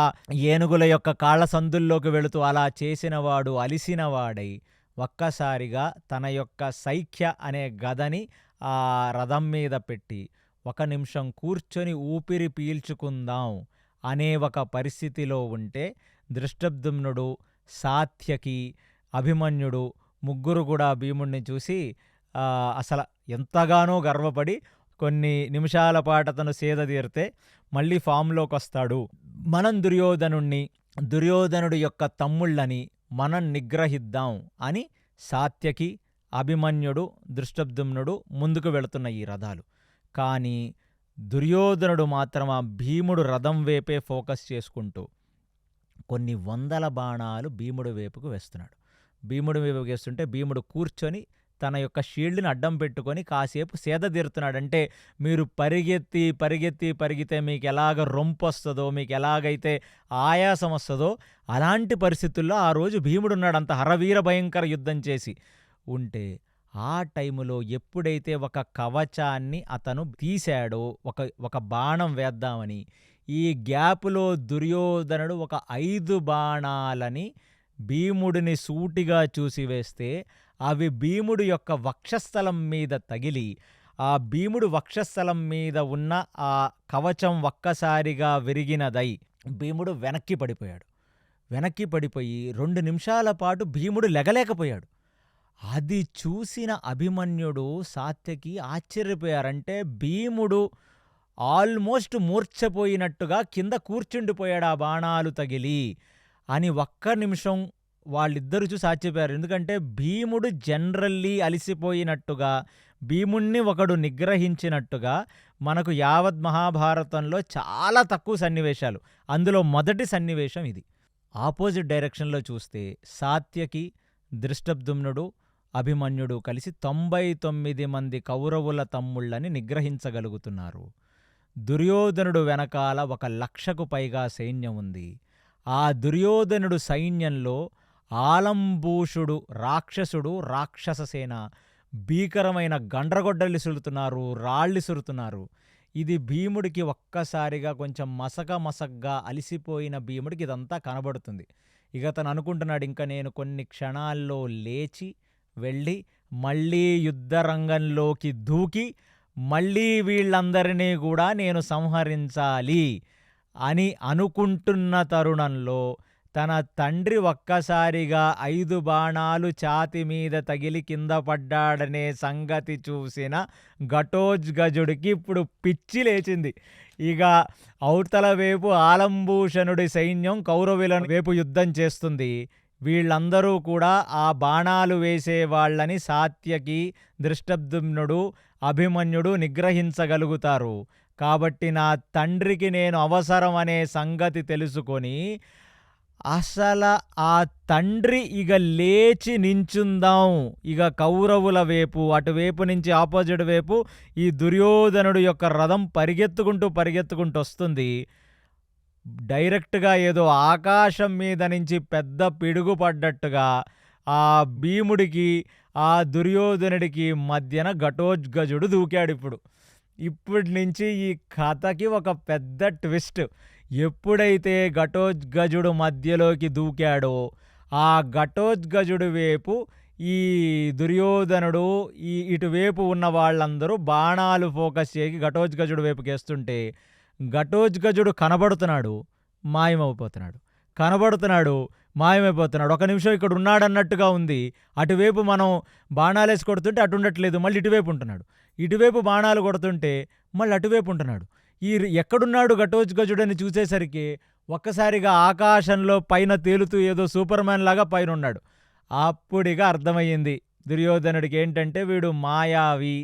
ఏనుగుల యొక్క కాళ్ళ సందుల్లోకి వెళుతూ అలా చేసినవాడు అలిసినవాడై, ఒక్కసారిగా తన యొక్క సైఖ్య అనే గదని ఆ రథం మీద పెట్టి, ఒక నిమిషం కూర్చొని ఊపిరి పీల్చుకుందాం అనే ఒక పరిస్థితిలో ఉంటే దృష్టద్యుమ్నుడు, సాత్యకి, అభిమన్యుడు ముగ్గురు కూడా భీముణ్ణి చూసి అసలు ఎంతగానో గర్వపడి కొన్ని నిమిషాల పాటు అతను సేద తీరితే మళ్ళీ ఫామ్లోకి వస్తాడు. మనం దుర్యోధనుడి యొక్క తమ్ముళ్ళని మనం నిగ్రహిద్దాం అని సాత్యకి, అభిమన్యుడు, దృష్టద్యుమ్నుడు ముందుకు వెళుతున్న ఈ రథాలు. కానీ దుర్యోధనుడు మాత్రం ఆ భీముడు రథం వైపే ఫోకస్ చేసుకుంటూ కొన్ని వందల బాణాలు భీముడి వైపుకు వేస్తున్నాడు. భీముడి వైపుకు వేస్తుంటే భీముడు కూర్చొని తన యొక్క షీల్డ్ని అడ్డం పెట్టుకొని కాసేపు సేద తీరుతున్నాడు. అంటే మీరు పరిగెత్తితే మీకు ఎలాగ రొంపు వస్తుందో, మీకు ఎలాగైతే ఆయాసం వస్తుందో అలాంటి పరిస్థితుల్లో ఆ రోజు భీముడున్నాడు అంత హరవీర భయంకర యుద్ధం చేసి ఉంటే, ఆ టైములో ఎప్పుడైతే ఒక కవచాన్ని అతను తీశాడో, ఒక బాణం వేద్దామని, ఈ గ్యాపులో దుర్యోధనుడు ఒక 5 బాణాలని భీముడిని సూటిగా చూసి వేస్తే అవి భీముడు యొక్క వక్షస్థలం మీద తగిలి, ఆ భీముడు వక్షస్థలం మీద ఉన్న ఆ కవచం ఒక్కసారిగా విరిగినదై భీముడు వెనక్కి పడిపోయి 2 నిమిషాల పాటు భీముడు లెగలేకపోయాడు. అది చూసిన అభిమన్యుడు, సాత్యకి ఆశ్చర్యపోయారంటే భీముడు ఆల్మోస్ట్ మూర్ఛపోయినట్టుగా కింద కూర్చుండిపోయాడు ఆ బాణాలు తగిలి అని ఒక్క నిమిషం వాళ్ళిద్దరూ చూసి ఆశ్చర్యపోయారు. ఎందుకంటే భీముడు జనరల్లీ అలిసిపోయినట్టుగా, భీముణ్ణి ఒకడు నిగ్రహించినట్టుగా మనకు యావత్ మహాభారతంలో చాలా తక్కువ సన్నివేశాలు. అందులో మొదటి సన్నివేశం ఇది. ఆపోజిట్ డైరెక్షన్లో చూస్తే సాత్యకి, దృష్టద్యుమ్నుడు, అభిమన్యుడు కలిసి 99 మంది కౌరవుల తమ్ముళ్ళని నిగ్రహించగలుగుతున్నారు. దుర్యోధనుడు వెనకాల 1,00,000కు పైగా సైన్యం ఉంది. ఆ దుర్యోధనుడు సైన్యంలో ఆలంబూషుడు రాక్షసుడు, రాక్షస సేన భీకరమైన గండ్రగొడ్డలిసురుతున్నారు, రాళ్ళిసురుతున్నారు. ఇది భీముడికి ఒక్కసారిగా కొంచెం మసకగా అలిసిపోయిన భీముడికి ఇదంతా కనబడుతుంది. ఇక తను అనుకుంటున్నాడు, ఇంకా నేను కొన్ని క్షణాల్లో లేచి వెళ్ళి మళ్ళీ యుద్ధరంగంలోకి దూకి మళ్ళీ వీళ్ళందరినీ కూడా నేను సంహరించాలి అని అనుకుంటున్న తరుణంలో తన తండ్రి ఒక్కసారిగా 5 బాణాలు ఛాతి మీద తగిలి కింద పడ్డాడనే సంగతి చూసిన ఘటోత్కచుడికి ఇప్పుడు పిచ్చి లేచింది. ఇక అవతల వైపు ఆలంబూషణుడి సైన్యం కౌరవుల వైపు యుద్ధం చేస్తుంది. వీళ్ళందరూ కూడా ఆ బాణాలు వేసే వాళ్ళని సాత్యకి, దృష్టద్యుమ్నుడు, అభిమన్యుడు నిగ్రహించగలుగుతారు. కాబట్టి నా తండ్రికి నేను అవసరం అనే సంగతి తెలుసుకొని అసలు ఆ తండ్రి ఇక లేచి నించుందాం, ఇక కౌరవుల వైపు, అటువైపు నుంచి ఆపోజిట్ వైపు ఈ దుర్యోధనుడు యొక్క రథం పరిగెత్తుకుంటూ వస్తుంది. డైరెక్ట్గా ఏదో ఆకాశం మీద నుంచి పెద్ద పిడుగు పడ్డట్టుగా ఆ భీముడికి, ఆ దుర్యోధనుడికి మధ్యన ఘటోత్కచుడు దూకాడు. ఇప్పటి నుంచి ఈ కథకి ఒక పెద్ద ట్విస్ట్. ఎప్పుడైతే ఘటోత్కచుడు మధ్యలోకి దూకాడో, ఆ ఘటోత్కచుడి వైపు ఈ దుర్యోధనుడు, ఇటువైపు ఉన్న వాళ్ళందరూ బాణాలు ఫోకస్ చేసి ఘటోత్కచుడి వైపుకి వేస్తుంటే ఘటోత్కచుడు కనబడుతున్నాడు, మాయమైపోతున్నాడు. ఒక నిమిషం ఇక్కడ ఉన్నాడన్నట్టుగా ఉంది. అటువైపు మనం బాణాలేసి కొడుతుంటే అటు ఉండట్లేదు, మళ్ళీ ఇటువైపు ఉంటున్నాడు. ఇటువైపు బాణాలు కొడుతుంటే మళ్ళీ అటువైపు ఉంటున్నాడు. ఎక్కడున్నాడు ఘటోత్కచుడని చూసేసరికి ఒక్కసారిగా ఆకాశంలో పైన తేలుతూ ఏదో సూపర్ మ్యాన్ లాగా పైన ఉన్నాడు. అప్పుడిగా అర్థమయ్యింది దుర్యోధనుడికి ఏంటంటే వీడు మాయావి,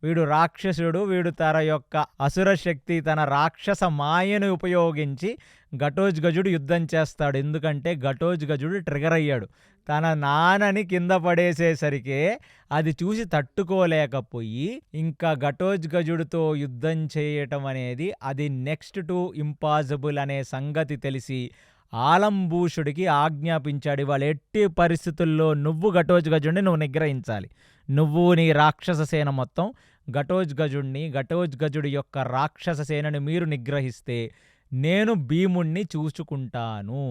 వీడు రాక్షసుడు, వీడు తన యొక్క అసుర శక్తి, తన రాక్షస మాయను ఉపయోగించి ఘటోత్కచుడు యుద్ధం చేస్తాడు. ఎందుకంటే ఘటోత్కచుడు ట్రిగర్ అయ్యాడు. తన నాన్నని కింద పడేసేసరికే అది చూసి తట్టుకోలేకపోయి ఇంకా ఘటోత్కచుడితో యుద్ధం చేయటం అనేది అది నెక్స్ట్ టు ఇంపాసిబుల్ అనే సంగతి తెలిసి ఆలంబూషుడికి ఆజ్ఞాపించాడు. ఇవాళ ఎట్టి పరిస్థితుల్లో నువ్వు ఘటోత్కచుడిని నువ్వు నిగ్రహించాలి. నువ్వు నీ రాక్షస సేన మొత్తం ఘటోత్కచుడి యొక్క రాక్షస సేనని మీరు నిగ్రహిస్తే నేను భీముణ్ణి చూసుకుంటాను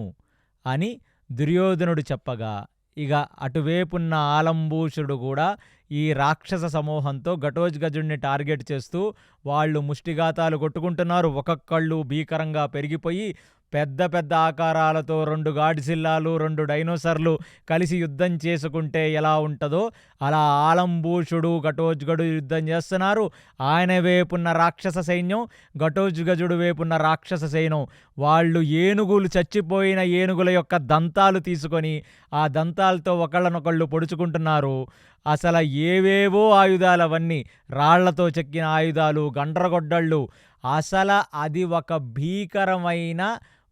అని దుర్యోధనుడు చెప్పగా ఇక అటువైపున్న ఆలంబూషుడు కూడా ఈ రాక్షస సమూహంతో ఘటోత్కచుడిని టార్గెట్ చేస్తూ వాళ్ళు ముష్టిఘాతాలు కొట్టుకుంటున్నారు. ఒక్కొక్కళ్ళు భీకరంగా పెరిగిపోయి పెద్ద పెద్ద ఆకారాలతో 2 గాడ్జిల్లాలు 2 డైనోసర్లు కలిసి యుద్ధం చేసుకుంటే ఎలా ఉంటుందో అలా ఆలంబూషుడు ఘటోత్కచుడు యుద్ధం చేస్తున్నారు. ఆయన వైపున్న రాక్షస సైన్యం, ఘటోత్కచుడు వైపున్న రాక్షస సైన్యం వాళ్ళు ఏనుగులు, చచ్చిపోయిన ఏనుగుల యొక్క దంతాలు తీసుకొని ఆ దంతాలతో ఒకళ్ళనొకళ్ళు పొడుచుకుంటున్నారు. అసలు ఏవేవో ఆయుధాలు, అవన్నీ రాళ్లతో చెక్కిన ఆయుధాలు, గండ్రగొడ్డళ్ళు. అసలు అది ఒక భీకరమైన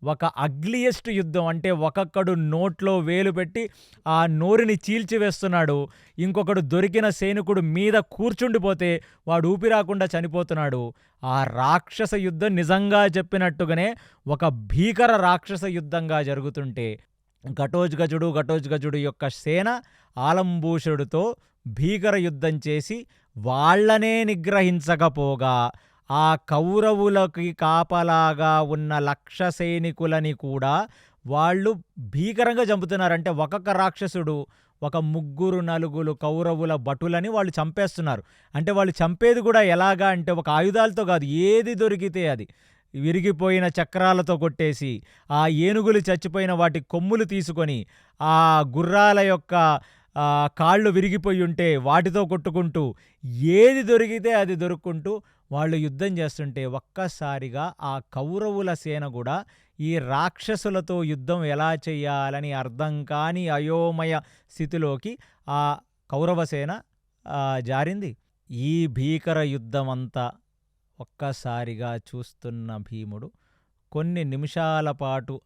ఒక అగ్లియెస్ట్ యుద్ధం. అంటే ఒక్కొక్కడు నోట్లో వేలు పెట్టి ఆ నోరుని చీల్చివేస్తున్నాడు. ఇంకొకడు దొరికిన సైనికుడు మీద కూర్చుండిపోతే వాడు ఊపిరాకుండా చనిపోతున్నాడు. ఆ రాక్షస యుద్ధం నిజంగా చెప్పినట్టుగానే ఒక భీకర రాక్షస యుద్ధంగా జరుగుతుంటే ఘటోత్కచుడు యొక్క సేన ఆలంబూషుడితో భీకర యుద్ధం చేసి వాళ్లనే నిగ్రహించకపోగా ఆ కౌరవులకి కాపలాగా ఉన్న 1,00,000 సైనికులని కూడా వాళ్ళు భీకరంగా చంపుతున్నారంటే ఒక్కొక్క రాక్షసుడు ఒక 3-4 కౌరవుల భటులని వాళ్ళు చంపేస్తున్నారు. అంటే వాళ్ళు చంపేది కూడా ఎలాగా అంటే ఒక ఆయుధాలతో కాదు, ఏది దొరికితే అది విరిగిపోయిన చక్రాలతో కొట్టేసి, ఆ ఏనుగులు చచ్చిపోయిన వాటి కొమ్ములు తీసుకొని, ఆ గుర్రాల యొక్క కాళ్ళు విరిగిపోయి ఉంటే వాటితో కొట్టుకుంటూ, ఏది దొరికితే అది దొరుకుంటూ వాళ్ళు యుద్ధం చేస్తుంటే ఒక్కసారిగా ఆ కౌరవుల సేన కూడా ఈ రాక్షసులతో యుద్ధం ఎలా చేయాలని అర్థం కాని అయోమయ స్థితిలోకి ఆ కౌరవ సేన జారింది. ఈ భీకర యుద్ధమంతా ఒక్కసారిగా చూస్తున్న భీముడు కొన్ని నిమిషాల పాటు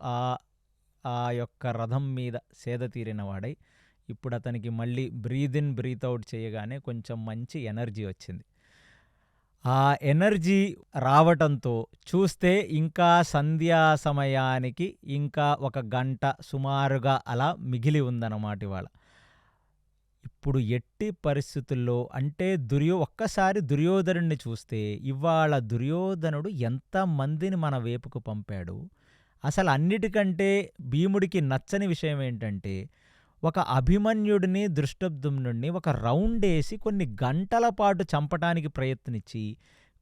ఆ యొక్క రథం మీద సేద తీరినవాడై ఇప్పుడు అతనికి మళ్ళీ బ్రీద్ ఇన్ బ్రీత్ అవుట్ చేయగానే కొంచెం మంచి ఎనర్జీ వచ్చింది. ఆ ఎనర్జీ రావటంతో చూస్తే ఇంకా సంధ్యా సమయానికి ఇంకా 1 గంట సుమారుగా అలా మిగిలి ఉందన్నమాట ఇవాళ. ఇప్పుడు ఎట్టి పరిస్థితుల్లో అంటే ఒక్కసారి దుర్యోధనుడిని చూస్తే ఇవాళ దుర్యోధనుడు ఎంతమందిని మన వైపుకు పంపాడు. అసలు అన్నిటికంటే భీముడికి నచ్చని విషయం ఏంటంటే ఒక అభిమన్యుడిని, దృష్టద్యుమ్నుడిని ఒక రౌండ్ వేసి కొన్ని గంటల పాటు చంపటానికి ప్రయత్నించి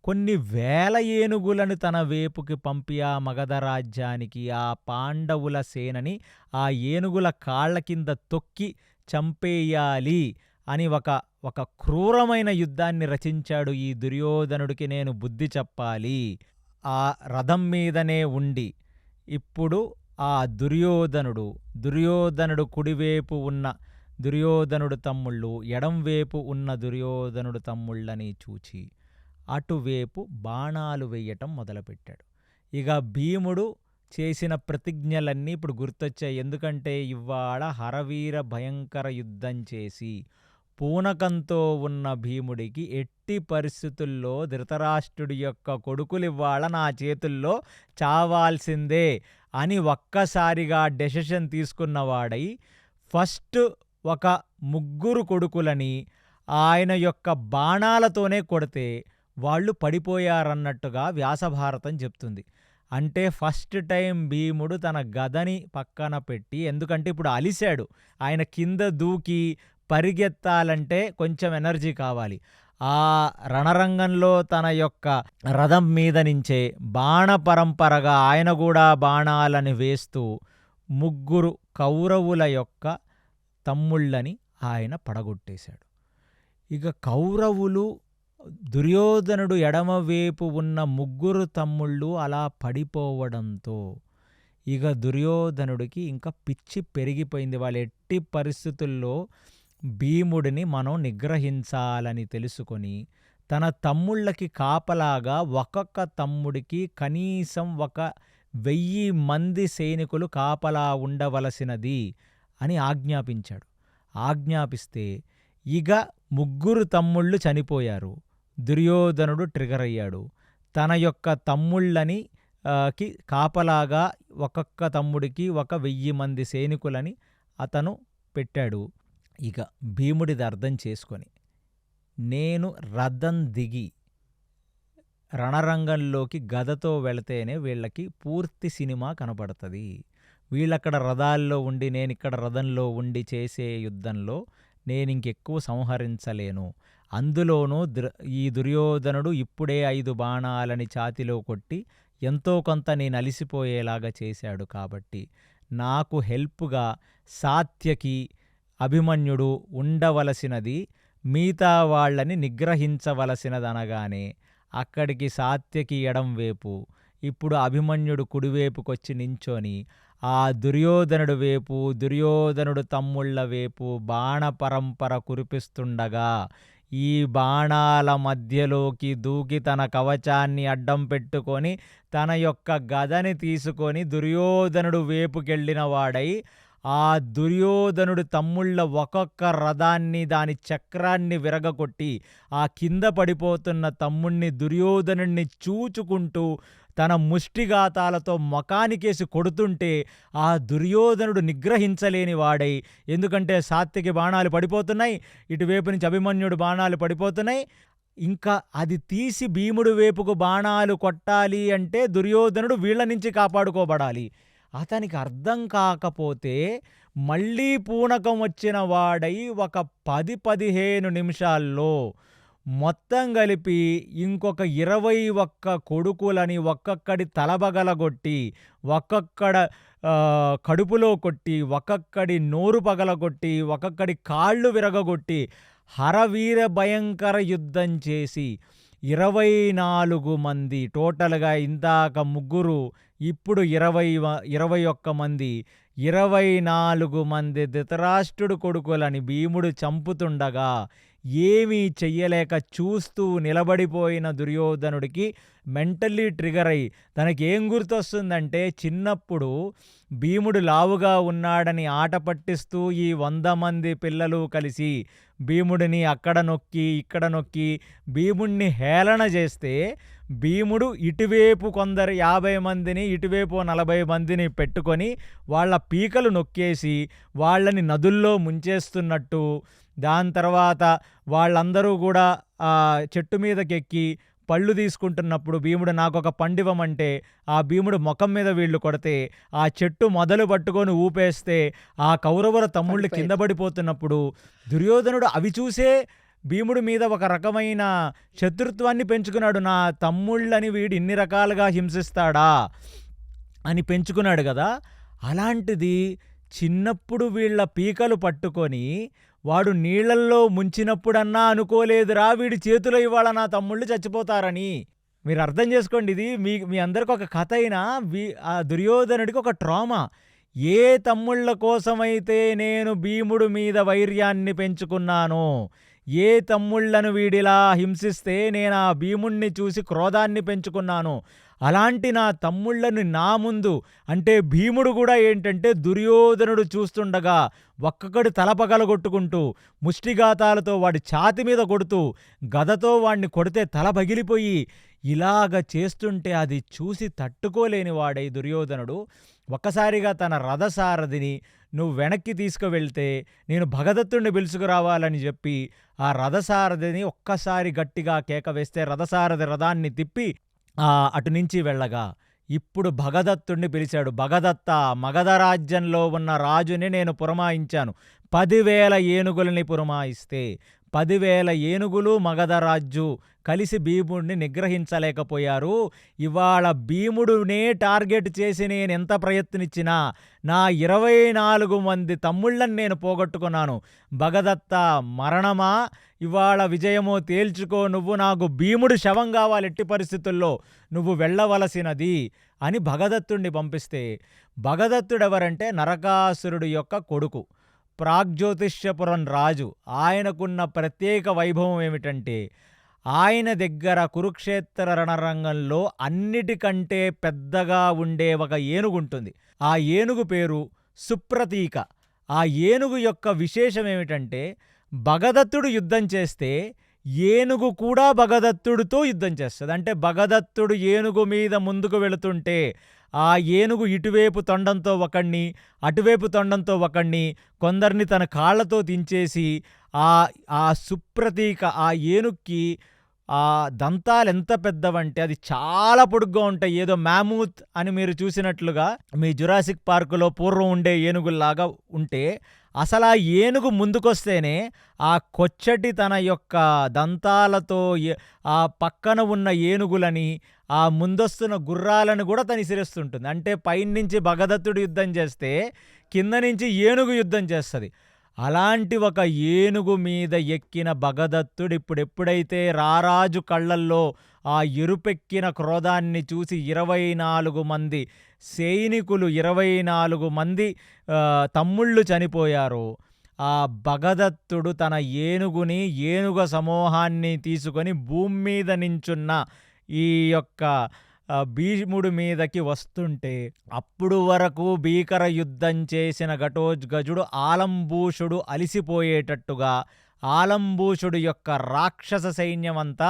కొన్ని వేల ఏనుగులను తన వైపుకి పంపి ఆ మగధ రాజ్యానికి, ఆ పాండవుల సేనని ఆ ఏనుగుల కాళ్ల కింద తొక్కి చంపేయాలి అని ఒక క్రూరమైన యుద్ధాన్ని రచించాడు ఈ దుర్యోధనుడికి నేను బుద్ధి చెప్పాలి. ఆ రథం మీదనే ఉండి ఇప్పుడు ఆ దుర్యోధనుడు కుడివైపు ఉన్న దుర్యోధనుడు తమ్ముళ్ళు, ఎడంవైపు ఉన్న దుర్యోధనుడు తమ్ముళ్ళని చూచి అటువైపు బాణాలు వేయటం మొదలుపెట్టాడు. ఇక భీముడు చేసిన ప్రతిజ్ఞలన్నీ ఇప్పుడు గుర్తొచ్చాయి. ఎందుకంటే ఇవాళ హరవీర భయంకర యుద్ధం చేసి పూనకంతో ఉన్న భీముడికి ఎట్టి పరిస్థితుల్లో ధృతరాష్ట్రుడి యొక్క కొడుకులు ఇవాళ నా చేతుల్లో చావాల్సిందే అని ఒక్కసారిగా డెసిషన్ తీసుకున్నవాడై ఫస్ట్ ఒక 3 కొడుకులని ఆయన యొక్క బాణాలతోనే కొడితే వాళ్ళు పడిపోయారన్నట్టుగా వ్యాసభారతం చెప్తుంది. అంటే ఫస్ట్ టైం భీముడు తన గదని పక్కన పెట్టి, ఎందుకంటే ఇప్పుడు అలిశాడు, ఆయన కింద దూకి పరిగెత్తాలంటే కొంచెం ఎనర్జీ కావాలి. ఆ రణరంగంలో తన యొక్క రథం మీద నుంచే బాణ పరంపరగా ఆయన కూడా బాణాలని వేస్తూ 3 కౌరవుల యొక్క తమ్ముళ్ళని ఆయన పడగొట్టేశాడు. ఇక కౌరవులు దుర్యోధనుడు ఎడమవైపు ఉన్న 3 తమ్ముళ్ళు అలా పడిపోవడంతో ఇక దుర్యోధనుడికి ఇంకా పిచ్చి పెరిగిపోయింది. వాళ్ళ ఎట్టి పరిస్థితుల్లో భీముడిని మనం నిగ్రహించాలని తెలుసుకొని తన తమ్ముళ్ళకి కాపలాగా ఒక్కొక్క తమ్ముడికి కనీసం 1000 మంది సైనికులు కాపలా ఉండవలసినది అని ఆజ్ఞాపించాడు. ఆజ్ఞాపిస్తే ఇక 3 తమ్ముళ్ళు చనిపోయారు. దుర్యోధనుడు ట్రిగర్ అయ్యాడు. తన యొక్క తమ్ముళ్ళని కి కాపలాగా ఒక్కొక్క తమ్ముడికి 1000 మంది సైనికులని అతను పెట్టాడు. ఇక భీముడిది అర్థం చేసుకొని నేను రథం దిగి రణరంగంలోకి గదతో వెళితేనే వీళ్ళకి పూర్తి సినిమా కనపడుతుంది. వీళ్ళక్కడ రథాల్లో ఉండి నేనిక్కడ రథంలో ఉండి చేసే యుద్ధంలో నేనింకెక్కువ సంహరించలేను. అందులోనూ ఈ దుర్యోధనుడు ఇప్పుడే 5 బాణాలని ఛాతిలో కొట్టి ఎంతో కొంత నేను అలిసిపోయేలాగా చేశాడు. కాబట్టి నాకు హెల్ప్గా సాత్యకి, అభిమన్యుడు ఉండవలసినది, మిగతా వాళ్ళని నిగ్రహించవలసినదనగానే అక్కడికి సాత్యకి ఎడంవైపు, ఇప్పుడు అభిమన్యుడు కుడివైపుకొచ్చి నించొని ఆ దుర్యోధనుడు వైపు, దుర్యోధనుడు తమ్ముళ్ళ వైపు బాణ పరంపర కురిపిస్తుండగా ఈ బాణాల మధ్యలోకి దూకి తన కవచాన్ని అడ్డం పెట్టుకొని తన యొక్క గదని తీసుకొని దుర్యోధనుడు వైపుకెళ్ళిన వాడై ఆ దుర్యోధనుడు తమ్ముళ్ళ ఒక్కొక్క రథాన్ని దాని చక్రాన్ని విరగకొట్టి ఆ కింద పడిపోతున్న తమ్ముణ్ణి దుర్యోధనుడిని చూచుకుంటూ తన ముష్టిఘాతాలతో మొకానికేసి కొడుతుంటే ఆ దుర్యోధనుడు నిగ్రహించలేని వాడై, ఎందుకంటే సాత్యకి బాణాలు పడిపోతున్నాయి, ఇటువైపు నుంచి అభిమన్యుడు బాణాలు పడిపోతున్నాయి, ఇంకా అది తీసి భీముడు వైపుకు బాణాలు కొట్టాలి అంటే దుర్యోధనుడు వీళ్ళ నుంచి కాపాడుకోబడాలి. అతనికి అర్థం కాకపోతే మళ్ళీ పూనకం వచ్చిన వాడై ఒక 10-15 నిమిషాల్లో మొత్తం కలిపి ఇంకొక 21 కొడుకులని ఒక్కొక్కడి తలబగలగొట్టి, ఒక్కొక్కడ కడుపులో కొట్టి, ఒక్కొక్కడి నోరు పగలగొట్టి, ఒక్కొక్కడి కాళ్ళు విరగగొట్టి హరవీర భయంకర యుద్ధం చేసి 24 మంది టోటల్గా, ఇందాక 3, ఇప్పుడు 21 మంది, 24 మంది ధృతరాష్ట్రుడు కొడుకులని భీముడు చంపుతుండగా ఏమీ చెయ్యలేక చూస్తూ నిలబడిపోయిన దుర్యోధనుడికి మెంటల్లీ ట్రిగర్ అయ్యి తనకేం గుర్తొస్తుందంటే, చిన్నప్పుడు భీముడు లావుగా ఉన్నాడని ఆట పట్టిస్తూ ఈ 100 మంది పిల్లలు కలిసి భీముడిని అక్కడ నొక్కి ఇక్కడ నొక్కి భీముడిని హేళన చేస్తే భీముడు ఇటువైపు కొందరు 50 మందిని, ఇటువైపు 40 మందిని పెట్టుకొని వాళ్ళ పీకలు నొక్కేసి వాళ్ళని నదుల్లో ముంచేస్తున్నట్టు, దాని తర్వాత వాళ్ళందరూ కూడా చెట్టు మీదకెక్కి పళ్ళు తీసుకుంటున్నప్పుడు భీముడు నాకొక పండివ్వమంటే ఆ భీముడు ముఖం మీద వీళ్ళు కొడితే ఆ చెట్టు మొదలు పట్టుకొని ఊపేస్తే ఆ కౌరవుల తమ్ముళ్ళు కింద పడిపోతున్నప్పుడు దుర్యోధనుడు అవి చూసే భీముడి మీద ఒక రకమైన శత్రుత్వాన్ని పెంచుకున్నాడు. నా తమ్ముళ్ళని వీడు ఇన్ని రకాలుగా హింసిస్తాడా అని పెంచుకున్నాడు కదా. అలాంటిది చిన్నప్పుడు వీళ్ళ పీకలు పట్టుకొని వాడు నీళ్లల్లో ముంచినప్పుడన్నా అనుకోలేదురా వీడి చేతిలో ఇవాళ నా తమ్ముళ్ళు చచ్చిపోతారని. మీరు అర్థం చేసుకోండి, ఇది మీ అందరికి ఒక కథ అయినా ఆ దుర్యోధనుడికి ఒక ట్రామా. ఏ తమ్ముళ్ళ కోసమైతే నేను భీముడు మీద వైర్యాన్ని పెంచుకున్నానో, ఏ తమ్ముళ్లను వీడిలా హింసిస్తే నేను ఆ భీముణ్ణి చూసి క్రోధాన్ని పెంచుకున్నాను, అలాంటి నా తమ్ముళ్ళని నా ముందు, అంటే భీముడు కూడా ఏంటంటే దుర్యోధనుడు చూస్తుండగా ఒక్కొక్కడి తలపగలగొట్టుకుంటూ ముష్టిఘాతాలతో వాడి ఛాతి మీద కొడుతూ గదతో వాడిని కొడితే తల పగిలిపోయి ఇలాగ చేస్తుంటే అది చూసి తట్టుకోలేని వాడై దుర్యోధనుడు ఒక్కసారిగా తన రథసారథిని నువ్వు వెనక్కి తీసుకువెళ్తే నేను భగదత్తుడిని పిలుచుకురావాలని చెప్పి ఆ రథసారథిని ఒక్కసారి గట్టిగా కేక వేస్తే రథసారథి రథాన్ని తిప్పి అటు నుంచి వెళ్ళగా ఇప్పుడు భగదత్తుడిని పిలిచాడు. భగదత్త, మగధ రాజ్యంలో ఉన్న రాజుని నేను పురమాయించాను. 10,000 ఏనుగులని పురమాయిస్తే 10,000 ఏనుగులు మగధరాజు కలిసి భీముడిని నిగ్రహించలేకపోయారు. ఇవాళ భీముడునే టార్గెట్ చేసి నేను ఎంత ప్రయత్నించినా నా 24 మంది తమ్ముళ్ళని నేను పోగొట్టుకున్నాను. భగదత్త, మరణమా ఇవాళ విజయమో తేల్చుకో, నువ్వు నాకు భీముడు శవం కావాలి, ఎట్టి పరిస్థితుల్లో నువ్వు వెళ్ళవలసినది అని భగదత్తుడిని పంపిస్తే, భగదత్తుడెవరంటే నరకాసురుడు యొక్క కొడుకు, ప్రాగ్జ్యోతిష్యపురం రాజు. ఆయనకున్న ప్రత్యేక వైభవం ఏమిటంటే ఆయన దగ్గర కురుక్షేత్ర రణరంగంలో అన్నిటికంటే పెద్దగా ఉండే ఒక ఏనుగుంటుంది. ఆ ఏనుగు పేరు సుప్రతీక. ఆ ఏనుగు యొక్క విశేషమేమిటంటే, భగదత్తుడు యుద్ధం చేస్తే ఏనుగు కూడా భగదత్తుడితో యుద్ధం చేస్తది. అంటే భగదత్తుడు ఏనుగు మీద ముందుకు వెళుతుంటే ఆ ఏనుగు ఇటువైపు తొండంతో ఒకణ్ణి, అటువైపు తొండంతో ఒకణ్ణి, కొందరిని తన కాళ్లతో దించేసి ఆ సుప్రతీక ఆ ఏనుక్కి దంతాలెంత పెద్దవంటే అది చాలా పొడుగ్గా ఉంటాయి. ఏదో మ్యామూత్ అని మీరు చూసినట్లుగా మీ జురాసిక్ పార్కులో పూర్వం ఉండే ఏనుగుల్లాగా ఉంటే, అసలా ఏనుగు ముందుకొస్తేనే ఆ కొచ్చటి తన యొక్క దంతాలతో ఆ పక్కన ఉన్న ఏనుగులని, ఆ ముందొస్తున్న గుర్రాలను కూడా తను ఇసిరేస్తుంటుంది. అంటే పైనుంచి భగదత్తుడు యుద్ధం చేస్తే కింద నుంచి ఏనుగు యుద్ధం చేస్తది. అలాంటి ఒక ఏనుగు మీద ఎక్కిన భగదత్తుడు ఇప్పుడెప్పుడైతే రారాజు కళ్ళల్లో ఆ ఎరుపెక్కిన క్రోధాన్ని చూసి 24 మంది సైనికులు, 24 మంది తమ్ముళ్ళు చనిపోయారో, ఆ భగదత్తుడు తన ఏనుగుని, ఏనుగ సమూహాన్ని తీసుకొని భూమి మీద నించున్న ఈ యొక్క భీముడి మీదకి వస్తుంటే, అప్పుడు వరకు భీకర యుద్ధం చేసిన ఘటోత్కచుడు ఆలంబూషుడు అలిసిపోయేటట్టుగా, ఆలంబూషుడు యొక్క రాక్షస సైన్యమంతా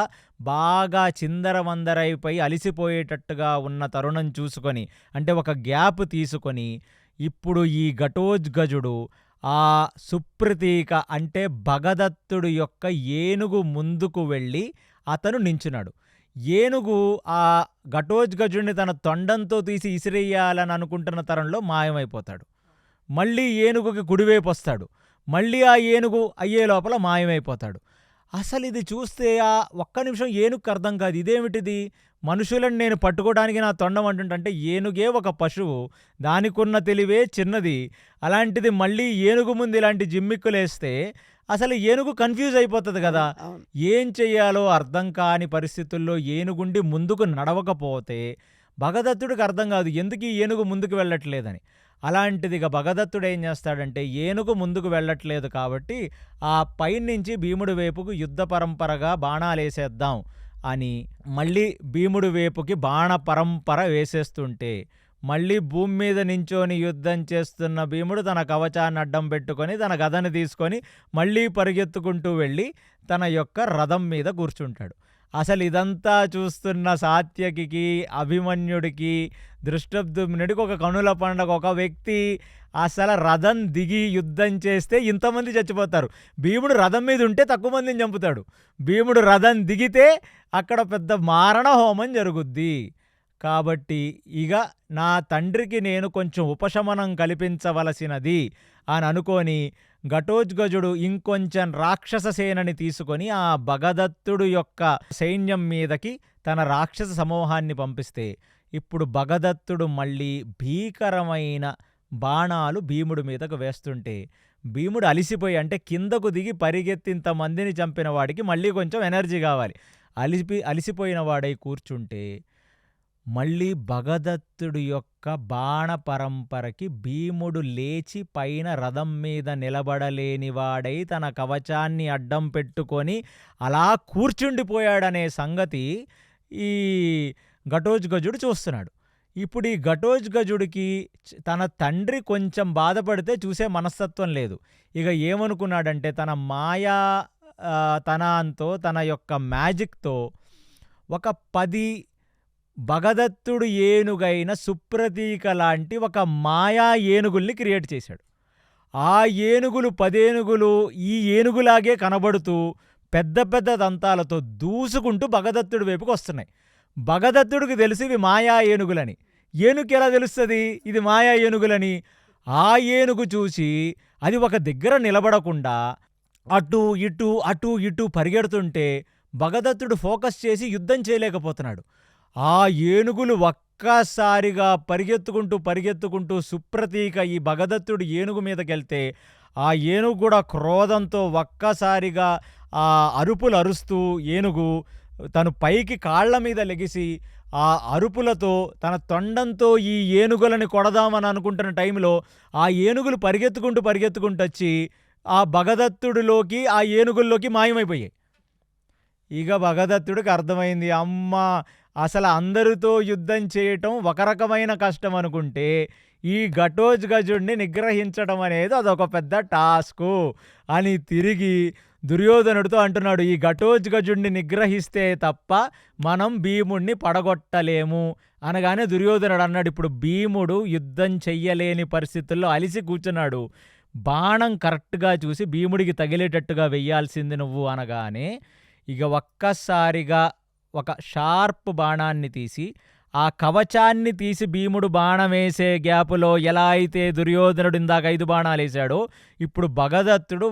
బాగా చిందరవందరైపోయి అలిసిపోయేటట్టుగా ఉన్న తరుణం చూసుకొని, అంటే ఒక గ్యాప్ తీసుకొని, ఇప్పుడు ఈ ఘటోత్కచుడు ఆ సుప్రతీక అంటే భగదత్తుడు యొక్క ఏనుగు ముందుకు వెళ్ళి అతను నించున్నాడు. ఏనుగు ఆ ఘటోత్కచుడిని తన తొండంతో తీసి ఇసిరేయాలని అనుకుంటున్న తరంలో మాయమైపోతాడు. మళ్ళీ ఏనుగుకి కుడివైపు వస్తాడు. మళ్ళీ ఆ ఏనుగు అయ్యే లోపల మాయమైపోతాడు. అసలు ఇది చూస్తే ఒక్క నిమిషం ఏనుగుకి అర్థం కాదు, ఇదేమిటిది, మనుషులను నేను పట్టుకోవడానికి నా తొండం అంటుంటే, ఏనుగే ఒక పశువు, దానికున్న తెలివే చిన్నది. అలాంటిది మళ్ళీ ఏనుగు ముందు ఇలాంటి జిమ్మిక్కులేస్తే అసలు ఏనుగు కన్ఫ్యూజ్ అయిపోతుంది కదా. ఏం చెయ్యాలో అర్థం కాని పరిస్థితుల్లో ఏనుగుండి ముందుకు నడవకపోతే భగదత్తుడికి అర్థం కాదు ఎందుకు ఈ ఏనుగు ముందుకు వెళ్ళట్లేదని. అలాంటిదిగా భగదత్తుడు ఏం చేస్తాడంటే, ఏనుగు ముందుకు వెళ్ళట్లేదు కాబట్టి ఆ పైనుంచి భీముడి వైపుకు యుద్ధ పరంపరగా బాణాలేసేద్దాం అని మళ్ళీ భీముడి వైపుకి బాణ పరంపర వేసేస్తుంటే, మళ్ళీ భూమి మీద నించోని యుద్ధం చేస్తున్న భీముడు తన కవచాన్ని అడ్డం పెట్టుకొని తన గదను తీసుకొని మళ్ళీ పరిగెత్తుకుంటూ వెళ్ళి తన యొక్క రథం మీద కూర్చుంటాడు. అసలు ఇదంతా చూస్తున్న సాత్యకికి, అభిమన్యుడికి, దృష్టద్యుమ్నుడికి ఒక కనుల పండగ. ఒక వ్యక్తి అసలు రథం దిగి యుద్ధం చేస్తే ఇంతమంది చచ్చిపోతారు. భీముడు రథం మీద ఉంటే తక్కువ మందిని చంపుతాడు. భీముడు రథం దిగితే అక్కడ పెద్ద మారణ హోమం జరుగుద్ది. కాబట్టి ఇక నా తండ్రికి నేను కొంచెం ఉపశమనం కల్పించవలసినది అని అనుకొని ఘటోత్కచుడు ఇంకొంచెం రాక్షస సేనని తీసుకొని ఆ భగదత్తుడు యొక్క సైన్యం మీదకి తన రాక్షస సమూహాన్ని పంపిస్తే, ఇప్పుడు భగదత్తుడు మళ్ళీ భీకరమైన బాణాలు భీముడి మీదకు వేస్తుంటే, భీముడు అలిసిపోయి, అంటే కిందకు దిగి పరిగెత్తింత మందిని చంపిన వాడికి మళ్ళీ కొంచెం ఎనర్జీ కావాలి, అలిసిపోయిన వాడై కూర్చుంటే మళ్ళీ భగదత్తుడి యొక్క బాణ పరంపరకి భీముడు లేచి పైన రథం మీద నిలబడలేనివాడై తన కవచాన్ని అడ్డం పెట్టుకొని అలా కూర్చుండిపోయాడనే సంగతి ఈ ఘటోత్కచుడు చూస్తున్నాడు. ఇప్పుడు ఈ ఘటోత్కచుడికి తన తండ్రి కొంచెం బాధపడితే చూసే మనస్తత్వం లేదు. ఇక ఏమనుకున్నాడంటే, తన మాయా తనంతో, తన యొక్క మ్యాజిక్తో ఒక 10 భగదత్తుడు ఏనుగైన సుప్రతీక లాంటి ఒక మాయా ఏనుగుల్ని క్రియేట్ చేశాడు. ఆ ఏనుగులు 10 ఏనుగులు ఈ ఏనుగులాగే కనబడుతూ పెద్ద పెద్ద దంతాలతో దూసుకుంటూ భగదత్తుడి వైపుకి వస్తున్నాయి. భగదత్తుడికి తెలిసి ఇవి మాయా ఏనుగులని. ఏనుగుకి ఎలా తెలుస్తుంది ఇది మాయా ఏనుగులని? ఆ ఏనుగు చూసి అది ఒక దగ్గర నిలబడకుండా అటు ఇటు పరిగెడుతుంటే భగదత్తుడు ఫోకస్ చేసి యుద్ధం చేయలేకపోతున్నాడు. ఆ ఏనుగులు ఒక్కసారిగా పరిగెత్తుకుంటూ సుప్రతీక ఈ భగదత్తుడు ఏనుగు మీదకెళ్తే ఆ ఏనుగు కూడా క్రోధంతో ఒక్కసారిగా ఆ అరుపులు అరుస్తూ ఏనుగు తను పైకి కాళ్ల మీద లెగిసి ఆ అరుపులతో తన తొండంతో ఈ ఏనుగులని కొడదామని అనుకుంటున్న టైంలో ఆ ఏనుగులు పరిగెత్తుకుంటూ వచ్చి ఆ భగదత్తుడిలోకి, ఆ ఏనుగుల్లోకి మాయమైపోయాయి. ఇక భగదత్తుడికి అర్థమైంది. అమ్మా! అసలు అందరితో యుద్ధం చేయటం ఒక రకమైన కష్టం అనుకుంటే, ఈ ఘటోత్కచుడిని నిగ్రహించడం అనేది అదొక పెద్ద టాస్కు అని తిరిగి దుర్యోధనుడితో అంటున్నాడు. ఈ ఘటోత్కచుడిని నిగ్రహిస్తే తప్ప మనం భీముడిని పడగొట్టలేము అనగానే దుర్యోధనుడు అన్నాడు, ఇప్పుడు భీముడు యుద్ధం చెయ్యలేని పరిస్థితుల్లో అలిసి కూర్చున్నాడు. బాణం కరెక్ట్‌గా చూసి భీముడికి తగిలేటట్టుగా వెయ్యాల్సింది నువ్వు అనగానే, ఇక ఒక్కసారిగా ఒక షార్ప్ బాణాన్ని తీసి, ఆ కవచాన్ని తీసి భీముడు బాణమేసే గ్యాపులో ఎలా అయితే దుర్యోధనుడు ఇందాక 5 బాణాలేశాడో, ఇప్పుడు భగదత్తుడు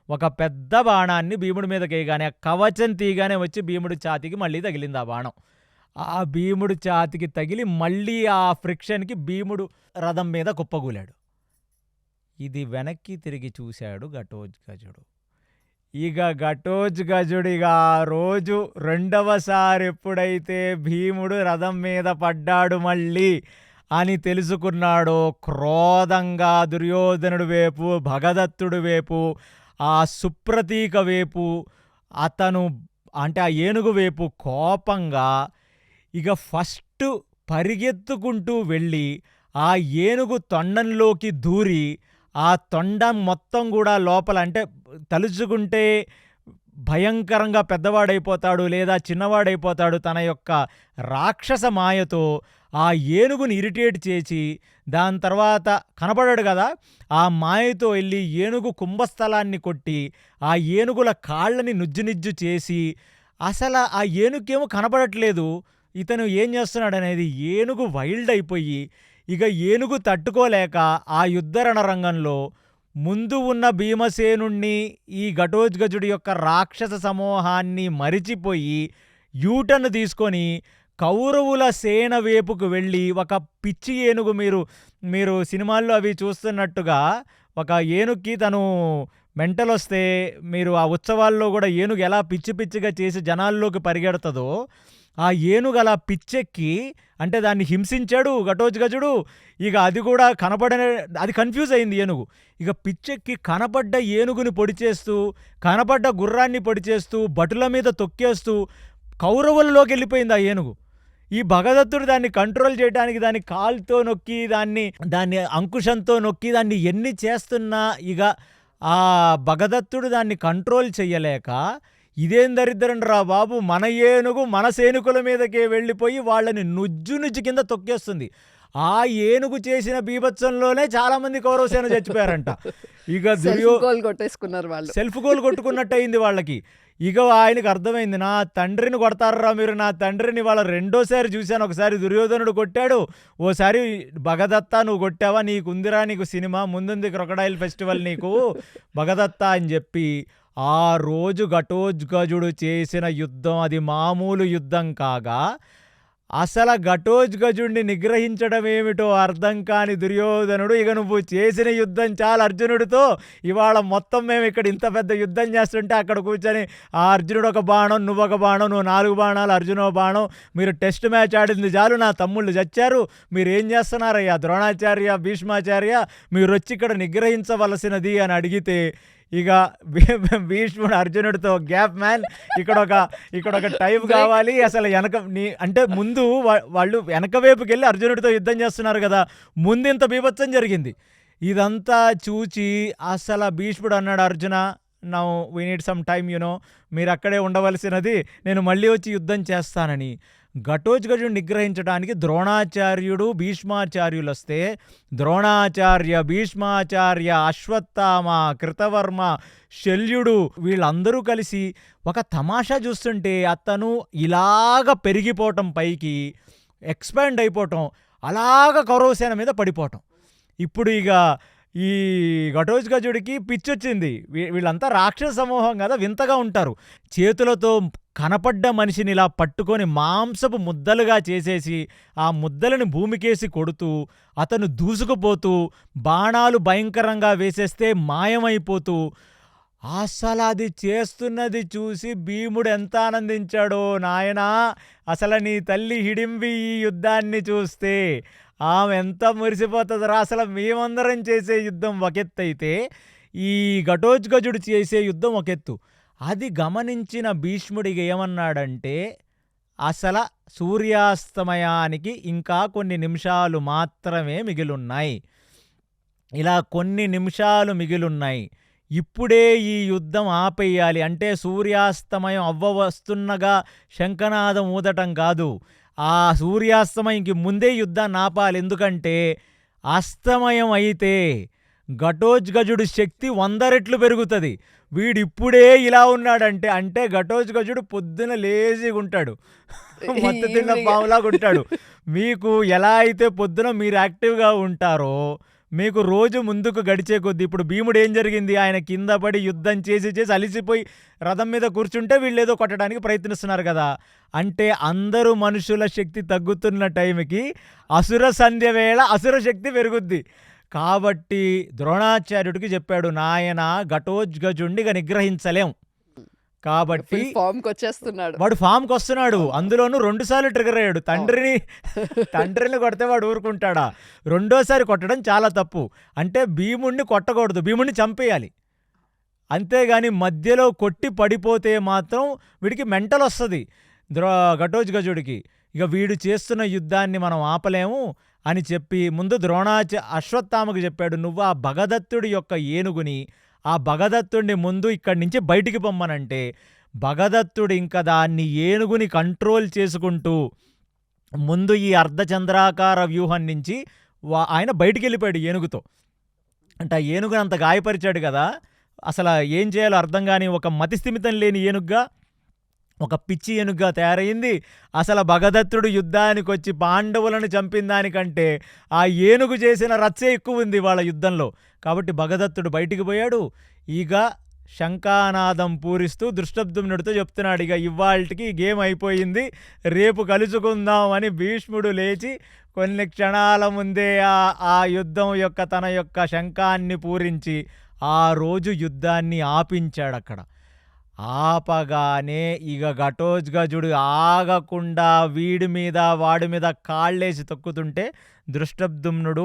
ఒక పెద్ద బాణాన్ని భీముడి మీదకేయగానే, ఆ కవచం తీయగానే వచ్చి భీముడి ఛాతీకి మళ్ళీ తగిలింది ఆ బాణం. ఆ భీముడి ఛాతీకి తగిలి మళ్ళీ ఆ ఫ్రిక్షన్‌కి భీముడు రథం మీద కుప్పగూలాడు. ఇది వెనక్కి తిరిగి చూశాడు ఘటోత్కచుడు. ఇక ఘటోత్కచుడిగ ఆ రోజు రెండవసారి ఎప్పుడైతే భీముడు రథం మీద పడ్డాడు మళ్ళీ అని తెలుసుకున్నాడో, క్రోధంగా దుర్యోధనుడి వైపు, భగదత్తుడి వైపు, ఆ సుప్రతీక వైపు, అతను అంటే ఆ ఏనుగు వైపు కోపంగా ఇక ఫస్ట్ పరిగెత్తుకుంటూ వెళ్ళి ఆ ఏనుగు తొండంలోకి దూరి, ఆ తొండం మొత్తం కూడా లోపల అంటే తలుచుకుంటే భయంకరంగా పెద్దవాడైపోతాడు లేదా చిన్నవాడైపోతాడు తన యొక్క రాక్షస మాయతో ఆ ఏనుగుని ఇరిటేట్ చేసి, దాని తర్వాత కనపడాడు కదా, ఆ మాయతో వెళ్ళి ఏనుగు కుంభస్థలాన్ని కొట్టి ఆ ఏనుగుల కాళ్ళని నుజ్జు చేసి, అసలు ఆ ఏనుగుకేమో కనపడట్లేదు ఇతను ఏం చేస్తున్నాడనేది. ఏనుగు వైల్డ్ అయిపోయి ఇక ఏనుగు తట్టుకోలేక ఆ యుద్ధ రణరంగంలో ముందు ఉన్న భీమసేనుణ్ణి, ఈ ఘటోత్కచుడి యొక్క రాక్షస సమూహాన్ని మరిచిపోయి యూటర్న్ తీసుకొని కౌరవుల సేన వైపుకు వెళ్ళి, ఒక పిచ్చి ఏనుగు, మీరు సినిమాల్లో అవి చూస్తున్నట్టుగా ఒక ఏనుగుకి తను మెంటల్ వస్తే మీరు ఆ ఉత్సవాల్లో కూడా ఏనుగు ఎలా పిచ్చి పిచ్చిగా చేసి జనాల్లోకి పరిగెడుతుందో, ఆ ఏనుగు అలా పిచ్చెక్కి అంటే దాన్ని హింసించాడు ఘటోత్కచుడు. ఇక అది కూడా అది కన్ఫ్యూజ్ అయింది ఏనుగు. ఇక పిచ్చెక్కి కనపడ్డ ఏనుగుని పొడి చేస్తూ, కనపడ్డ గుర్రాన్ని పొడి చేస్తూ, భటుల మీద తొక్కేస్తూ కౌరవులలోకి వెళ్ళిపోయింది ఆ ఏనుగు. ఈ భగదత్తుడు దాన్ని కంట్రోల్ చేయడానికి దాన్ని కాలుతో నొక్కి, దాన్ని అంకుశంతో నొక్కి, దాన్ని ఎన్ని చేస్తున్నా ఇక ఆ భగదత్తుడు దాన్ని కంట్రోల్ చెయ్యలేక, ఇదేం దరిద్రం రా బాబు, మన ఏనుగు మన సైనికుల మీదకే వెళ్ళిపోయి వాళ్ళని నుజ్జు కింద తొక్కేస్తుంది. ఆ ఏనుగు చేసిన బీభత్సంలోనే చాలా మంది కౌరవ సేన చచ్చిపోయారంట. ఇక సెల్ఫ్ గోల్ కొట్టుకున్నట్టు అయింది వాళ్ళకి. ఇక ఆయనకు అర్థమైంది, నా తండ్రిని కొడతారా మీరు, నా తండ్రిని వాళ్ళ రెండోసారి చూశాను. ఒకసారి దుర్యోధనుడు కొట్టాడు, ఓసారి భగదత్త నువ్వు కొట్టావా, నీకుందిరా నీకు సినిమా, ముందుంది క్రొకడైల్ ఫెస్టివల్ నీకు భగదత్త అని చెప్పి, ఆ రోజు ఘటోత్కచుడు చేసిన యుద్ధం అది మామూలు యుద్ధం కాగా, అసలు ఘటోత్కచుడిని నిగ్రహించడం ఏమిటో అర్థం కాని దుర్యోధనుడు, ఇక నువ్వు చేసిన యుద్ధం చాలు అర్జునుడితో, ఇవాళ మొత్తం మేము ఇక్కడ ఇంత పెద్ద యుద్ధం చేస్తుంటే అక్కడ కూర్చొని ఆ అర్జునుడు ఒక బాణం, నువ్వు ఒక బాణం, నువ్వు 4 బాణాలు, అర్జున బాణం, మీరు టెస్ట్ మ్యాచ్ ఆడింది చాలు, నా తమ్ముళ్ళు చచ్చారు, మీరు ఏం చేస్తున్నారయ్యా ద్రోణాచార్య, భీష్మాచార్య, మీరు వచ్చి ఇక్కడ నిగ్రహించవలసినది అని అడిగితే, ఇక భీష్ముడు అర్జునుడితో గ్యాప్ మ్యాన్, ఇక్కడ ఒక టైం కావాలి, అసలు అంటే ముందు వాళ్ళు వెనక వైపుకి వెళ్ళి అర్జునుడితో యుద్ధం చేస్తున్నారు కదా, ముందు ఇంత బీభత్సం జరిగింది. ఇదంతా చూచి అసలు భీష్ముడు అన్నాడు, Arjuna now we need some time, మీరు అక్కడే ఉండవలసినది, నేను మళ్ళీ వచ్చి యుద్ధం చేస్తానని. ఘటోత్కచుడిని నిగ్రహించడానికి ద్రోణాచార్యుడు, భీష్మాచార్యులు వస్తే, ద్రోణాచార్య, భీష్మాచార్య, అశ్వత్థామ, కృతవర్మ, శల్యుడు వీళ్ళందరూ కలిసి ఒక తమాషా చూస్తుంటే, అతను ఇలాగ పెరిగిపోవటం, పైకి ఎక్స్పాండ్ అయిపోవటం, అలాగ కౌరవసేన మీద పడిపోవటం. ఇప్పుడు ఇక ఈ ఘటోత్కచుడికి పిచ్చొచ్చింది. వీళ్ళంతా రాక్షస సమూహం కదా, వింతగా ఉంటారు. చేతులతో కనపడ్డ మనిషిని ఇలా పట్టుకొని మాంసపు ముద్దలుగా చేసేసి, ఆ ముద్దలను భూమికేసి కొడుతూ, అతను దూసుకుపోతూ, బాణాలు భయంకరంగా వేసేస్తే మాయమైపోతూ, అసలు అది చేస్తున్నది చూసి భీముడు ఎంత ఆనందించాడో, నాయనా అసలు నీ తల్లి హిడింబి ఈ యుద్ధాన్ని చూస్తే ఆమె ఎంత మురిసిపోతుందిరా, అసలు మేమందరం చేసే యుద్ధం ఒకెత్తైతే ఈ ఘటోత్కచుడు చేసే యుద్ధం ఒకెత్తు. అది గమనించిన భీష్ముడిగా ఏమన్నాడంటే, అసల సూర్యాస్తమయానికి ఇంకా కొన్ని నిమిషాలు మాత్రమే మిగిలున్నాయి. ఇలా కొన్ని నిమిషాలు మిగిలున్నాయి. ఇప్పుడే ఈ యుద్ధం ఆపేయాలి. అంటే సూర్యాస్తమయం వస్తున్నగా శంఖనాదం ఊదటం కాదు. ఆ సూర్యాస్తమయంకి ముందే యుద్ధాన్ని ఆపాలి. ఎందుకంటే అస్తమయం అయితే ఘటోత్కచుడి శక్తి 100 రెట్లు పెరుగుతుంది. వీడిప్పుడే ఇలా ఉన్నాడంటే అంటే ఘటోత్కచుడు పొద్దున లేజీగుంటాడు. మత్తు తిన్న ఈవినింగ్ పాములాగుంటాడు. మీకు ఎలా అయితే పొద్దున మీరు యాక్టివ్‌గా ఉంటారో, మీకు రోజు ముందుకు గడిచే కొద్దీ ఇప్పుడు భీముడు ఏం జరిగింది? ఆయన కింద పడి యుద్ధం చేసి అలిసిపోయి రథం మీద కూర్చుంటే వీళ్ళేదో కొట్టడానికి ప్రయత్నిస్తున్నారు కదా! అంటే అందరూ మనుషుల శక్తి తగ్గుతున్న టైంకి అసుర సంధ్య వేళ అసుర శక్తి పెరుగుద్ది. కాబట్టి ద్రోణాచార్యుడికి చెప్పాడు, నాయనా ఘటోత్కచుడిని ఇక నిగ్రహించలేం. కాబట్టి ఫుల్ ఫామ్‌కొచ్చేస్తున్నాడు. వాడు ఫామ్‌కొస్తున్నాడు. అందులోనూ 2 సార్లు ట్రిగ్గర్ అయ్యాడు. తండ్రిని కొడితే వాడు ఊరుకుంటాడా? రెండోసారి కొట్టడం చాలా తప్పు. అంటే భీముడిని కొట్టకూడదు. భీముడిని చంపేయాలి. అంతేగాని మధ్యలో కొట్టి పడిపోతే మాత్రం వీడికి మెంటలొస్తది. ఘటోత్కచుడికి. ఇక వీడు చేస్తున్న యుద్ధాన్ని మనం ఆపలేము అని చెప్పి ముందు అశ్వత్థామకు చెప్పాడు, నువ్వు ఆ భగదత్తుడి యొక్క ఏనుగుని, ఆ భగదత్తుడిని ముందు ఇక్కడి నుంచి బయటికి పొమ్మనంటే భగదత్తుడు ఇంకా దాన్ని ఏనుగుని కంట్రోల్ చేసుకుంటూ ముందు ఈ అర్ధచంద్రాకార వ్యూహం నుంచి ఆయన బయటికి వెళ్ళిపోయాడు ఏనుగుతో. అంటే ఆ ఏనుగుని అంత గాయపరిచాడు కదా, అసలు ఏం చేయాలో అర్థం కాని ఒక మతిస్థిమితం లేని ఏనుగ్గా, ఒక పిచ్చి ఏనుగ్గా తయారైంది. అసలు భగదత్తుడు యుద్ధానికి వచ్చి పాండవులను చంపిన దానికంటే ఆ ఏనుగు చేసిన రచ్చే ఎక్కువ ఉంది వాళ్ళ యుద్ధంలో. కాబట్టి భగదత్తుడు బయటికి పోయాడు. ఇక శంఖానాదం పూరిస్తూ దృష్టద్యుమ్నుడితో చెప్తున్నాడు, ఇక ఇవాల్టికి గేమ్ అయిపోయింది, రేపు కలుసుకుందాం అని భీష్ముడు లేచి కొన్ని క్షణాల ముందే ఆ యుద్ధం యొక్క తన యొక్క శంఖాన్ని పూరించి ఆ రోజు యుద్ధాన్ని ఆపించాడు అక్కడ. ఆపగానే ఇక ఘటోత్కచుడు ఆగకుండా వీడి మీద వాడి మీద కాళ్ళేసి తొక్కుతుంటే దృష్టద్యుమ్నుడు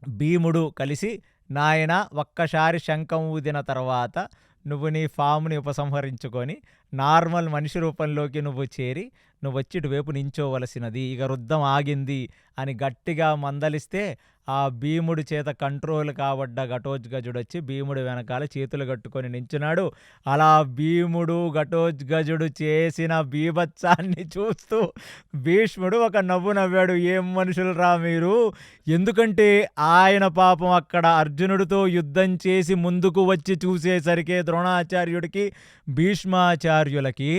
భీముడు కలిసి, నాయన ఒక్కసారి శంఖం ఊదిన తర్వాత నువ్వు నీ ఫామ్ని ఉపసంహరించుకొని నార్మల్ మనిషి రూపంలోకి నువ్వు చేరి నువ్వు వచ్చి ఇటువైపు నించోవలసినది, ఇక యుద్ధం ఆగింది అని గట్టిగా మందలిస్తే ఆ భీముడి చేత కంట్రోల్ కాబడ్డ ఘటోత్కచుడు వచ్చి భీముడి వెనకాల చేతులు కట్టుకొని నించున్నాడు. అలా భీముడు ఘటోత్కచుడు చేసిన బీభత్సాన్ని చూస్తూ భీష్ముడు ఒక నవ్వు నవ్వాడు. ఏం మనుషులు రా మీరు! ఎందుకంటే ఆయన పాపం అక్కడ అర్జునుడితో యుద్ధం చేసి ముందుకు వచ్చి చూసేసరికే ద్రోణాచార్యుడికి భీష్మాచార్యులకి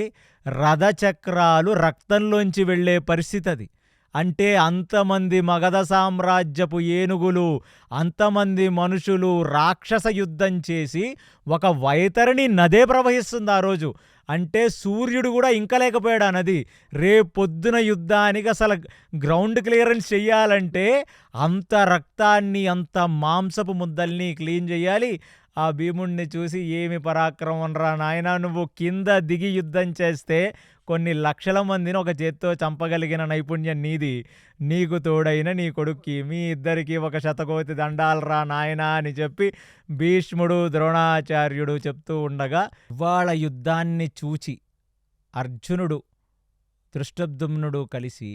రథచక్రాలు రక్తంలోంచి వెళ్లే పరిస్థితి అది. అంటే అంతమంది మగధ సామ్రాజ్యపు ఏనుగులు, అంతమంది మనుషులు రాక్షస యుద్ధం చేసి ఒక వైతరిణి నదే ప్రవహిస్తుంది ఆ రోజు. అంటే సూర్యుడు కూడా ఇంకలేకపోయాడు ఆ నది. రేపొద్దున యుద్ధానికి అసలు గ్రౌండ్ క్లియరెన్స్ చెయ్యాలంటే అంత రక్తాన్ని, అంత మాంసపు ముద్దల్ని క్లీన్ చేయాలి. ఆ భీముణ్ణి చూసి, ఏమి పరాక్రమం రా నాయనా, నువ్వు కింద దిగి యుద్ధం చేస్తే కొన్ని లక్షల మందిని ఒక చేత్తో చంపగలిగిన నైపుణ్యం నీది, నీకు తోడైన నీ కొడుక్కి, మీ ఇద్దరికి ఒక శతకోటి దండాలరా నాయనా అని చెప్పి భీష్ముడు ద్రోణాచార్యుడు చెప్తూ ఉండగా వాళ్ళ యుద్ధాన్ని చూచి అర్జునుడు దృష్టద్యుమ్నుడు కలిసి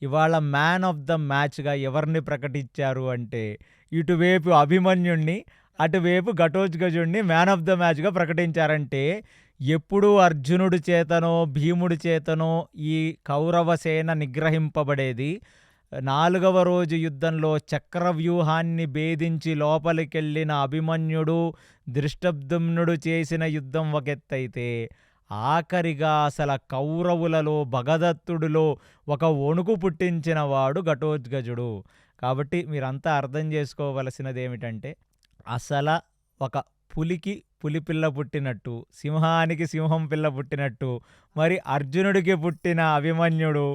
ఇవాళ మ్యాన్ ఆఫ్ ద మ్యాచ్గా ఎవరిని ప్రకటించారు అంటే ఇటువైపు అభిమన్యుణ్ణి, అటువైపు ఘటోత్కచుడిని మ్యాన్ ఆఫ్ ద మ్యాచ్గా ప్రకటించారంటే ఎప్పుడూ అర్జునుడి చేతనో భీముడి చేతనో ఈ కౌరవసేన నిగ్రహింపబడేది. 4వ రోజు యుద్ధంలో చక్రవ్యూహాన్ని భేదించి లోపలికెళ్ళిన అభిమన్యుడు దృష్టద్యుమ్నుడు చేసిన యుద్ధం ఒక ఎత్తైతే, ఆఖరిగా అసలు కౌరవులలో భగదత్తుడిలో ఒక వణుకు పుట్టించిన వాడు ఘటోత్కచుడు. కాబట్టి మీరంతా అర్థం చేసుకోవలసినది ఏమిటంటే, అసల ఒక పులికి పులిపిల్ల పుట్టినట్టు, సింహానికి సింహం పిల్ల పుట్టినట్టు, మరి అర్జునుడికి పుట్టిన అభిమన్యుడు,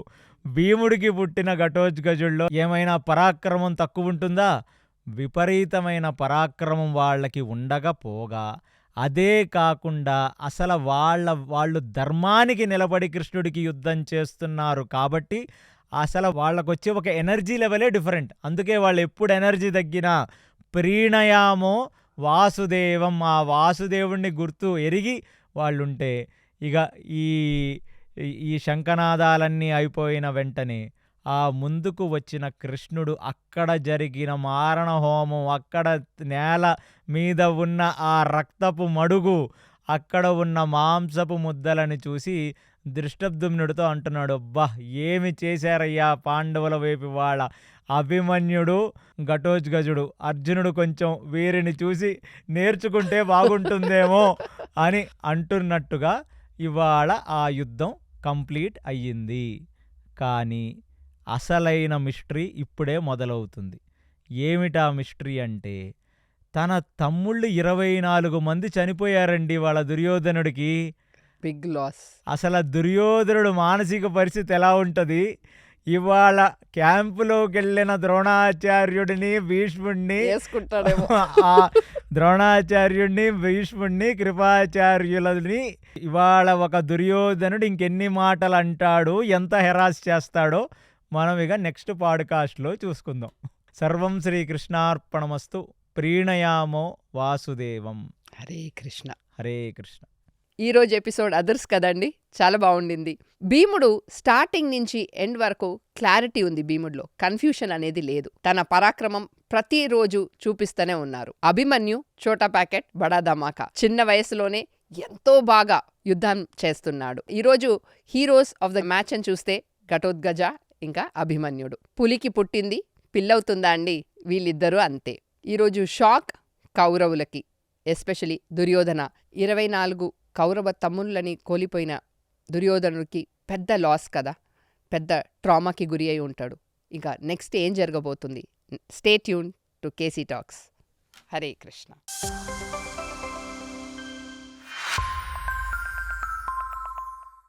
భీముడికి పుట్టిన ఘటోత్కచుడిలో ఏమైనా పరాక్రమం తక్కువ ఉంటుందా? విపరీతమైన పరాక్రమం వాళ్ళకి ఉండకపోగా, అదే కాకుండా అసలు వాళ్ళు ధర్మానికి నిలబడి కృష్ణుడికి యుద్ధం చేస్తున్నారు కాబట్టి అసలు వాళ్ళకొచ్చే ఒక ఎనర్జీ లెవెలే డిఫరెంట్. అందుకే వాళ్ళు ఎప్పుడు ఎనర్జీ తగ్గినా ప్రీణయామో వాసుదేవం, ఆ వాసుదేవుణ్ణి గుర్తు ఎరిగి వాళ్ళుంటే ఇక ఈ ఈ శంఖనాదాలన్నీ అయిపోయిన వెంటనే ఆ ముందుకు వచ్చిన కృష్ణుడు అక్కడ జరిగిన మారణ హోమం, అక్కడ నేల మీద ఉన్న ఆ రక్తపు మడుగు, అక్కడ ఉన్న మాంసపు ముద్దలని చూసి దృష్టద్యుమ్నుడితో అంటున్నాడు, అబ్బా ఏమి చేశారయ్యా పాండవుల వైపు వాళ్ళ అభిమన్యుడు, ఘటోత్కచుడు, అర్జునుడు కొంచెం వీరిని చూసి నేర్చుకుంటే బాగుంటుందేమో అని అంటున్నట్టుగా ఇవాళ ఆ యుద్ధం కంప్లీట్ అయ్యింది. కానీ అసలైన మిస్టరీ ఇప్పుడే మొదలవుతుంది. ఏమిటా మిస్టరీ అంటే, తన తమ్ముళ్ళు 24 మంది చనిపోయారండి వాళ్ళ దుర్యోధనుడికి. Big loss. అసలు దుర్యోధనుడు మానసిక పరిస్థితి ఎలా ఉంటుంది? ఇవాళ క్యాంపులోకెళ్ళిన ద్రోణాచార్యుడిని, భీష్ముడిని, వేసుకుంటాడేమో. ఆ ద్రోణాచార్యుడిని, భీష్ముడిని, కృపాచార్యులని ఇవాళ ఒక దుర్యోధనుడు ఇంకెన్ని మాటలు అంటాడు, ఎంత హెరాస్ చేస్తాడో మనం ఇక నెక్స్ట్ పాడ్కాస్ట్లో చూసుకుందాం. సర్వం శ్రీకృష్ణార్పణమస్తు. ప్రీణయామో వాసుదేవం. హరే కృష్ణ. హరే కృష్ణ. ఈరోజు ఎపిసోడ్ అదర్స్ కదండి, చాలా బాగుండింది. భీముడు స్టార్టింగ్ నుంచి ఎండ్ వరకు క్లారిటీ ఉంది. భీముడిలో కన్ఫ్యూషన్ అనేది లేదు. తన పరాక్రమం ప్రతిరోజు చూపిస్తూనే ఉన్నారు. అభిమన్యు చోటా ప్యాకెట్ బడా ధమాకా, చిన్న వయసులోనే ఎంతో బాగా యుద్ధం చేస్తున్నాడు. ఈరోజు హీరోస్ ఆఫ్ ద మ్యాచ్ అని చూస్తే ఘటోత్కచ ఇంకా అభిమన్యుడు. పులికి పుట్టింది పిల్లవుతుందా అండి? వీళ్ళిద్దరూ అంతే. ఈరోజు షాక్ కౌరవులకి, ఎస్పెషలీ దుర్యోధన. 24 కౌరవ తమ్ముళ్ళని కోల్పోయిన దుర్యోధనుడికి పెద్ద లాస్ కదా, పెద్ద ట్రామాకి గురి అయి ఉంటాడు. ఇంకా నెక్స్ట్ ఏం జరగబోతుంది? Stay tune to KC talks. Hare Krishna.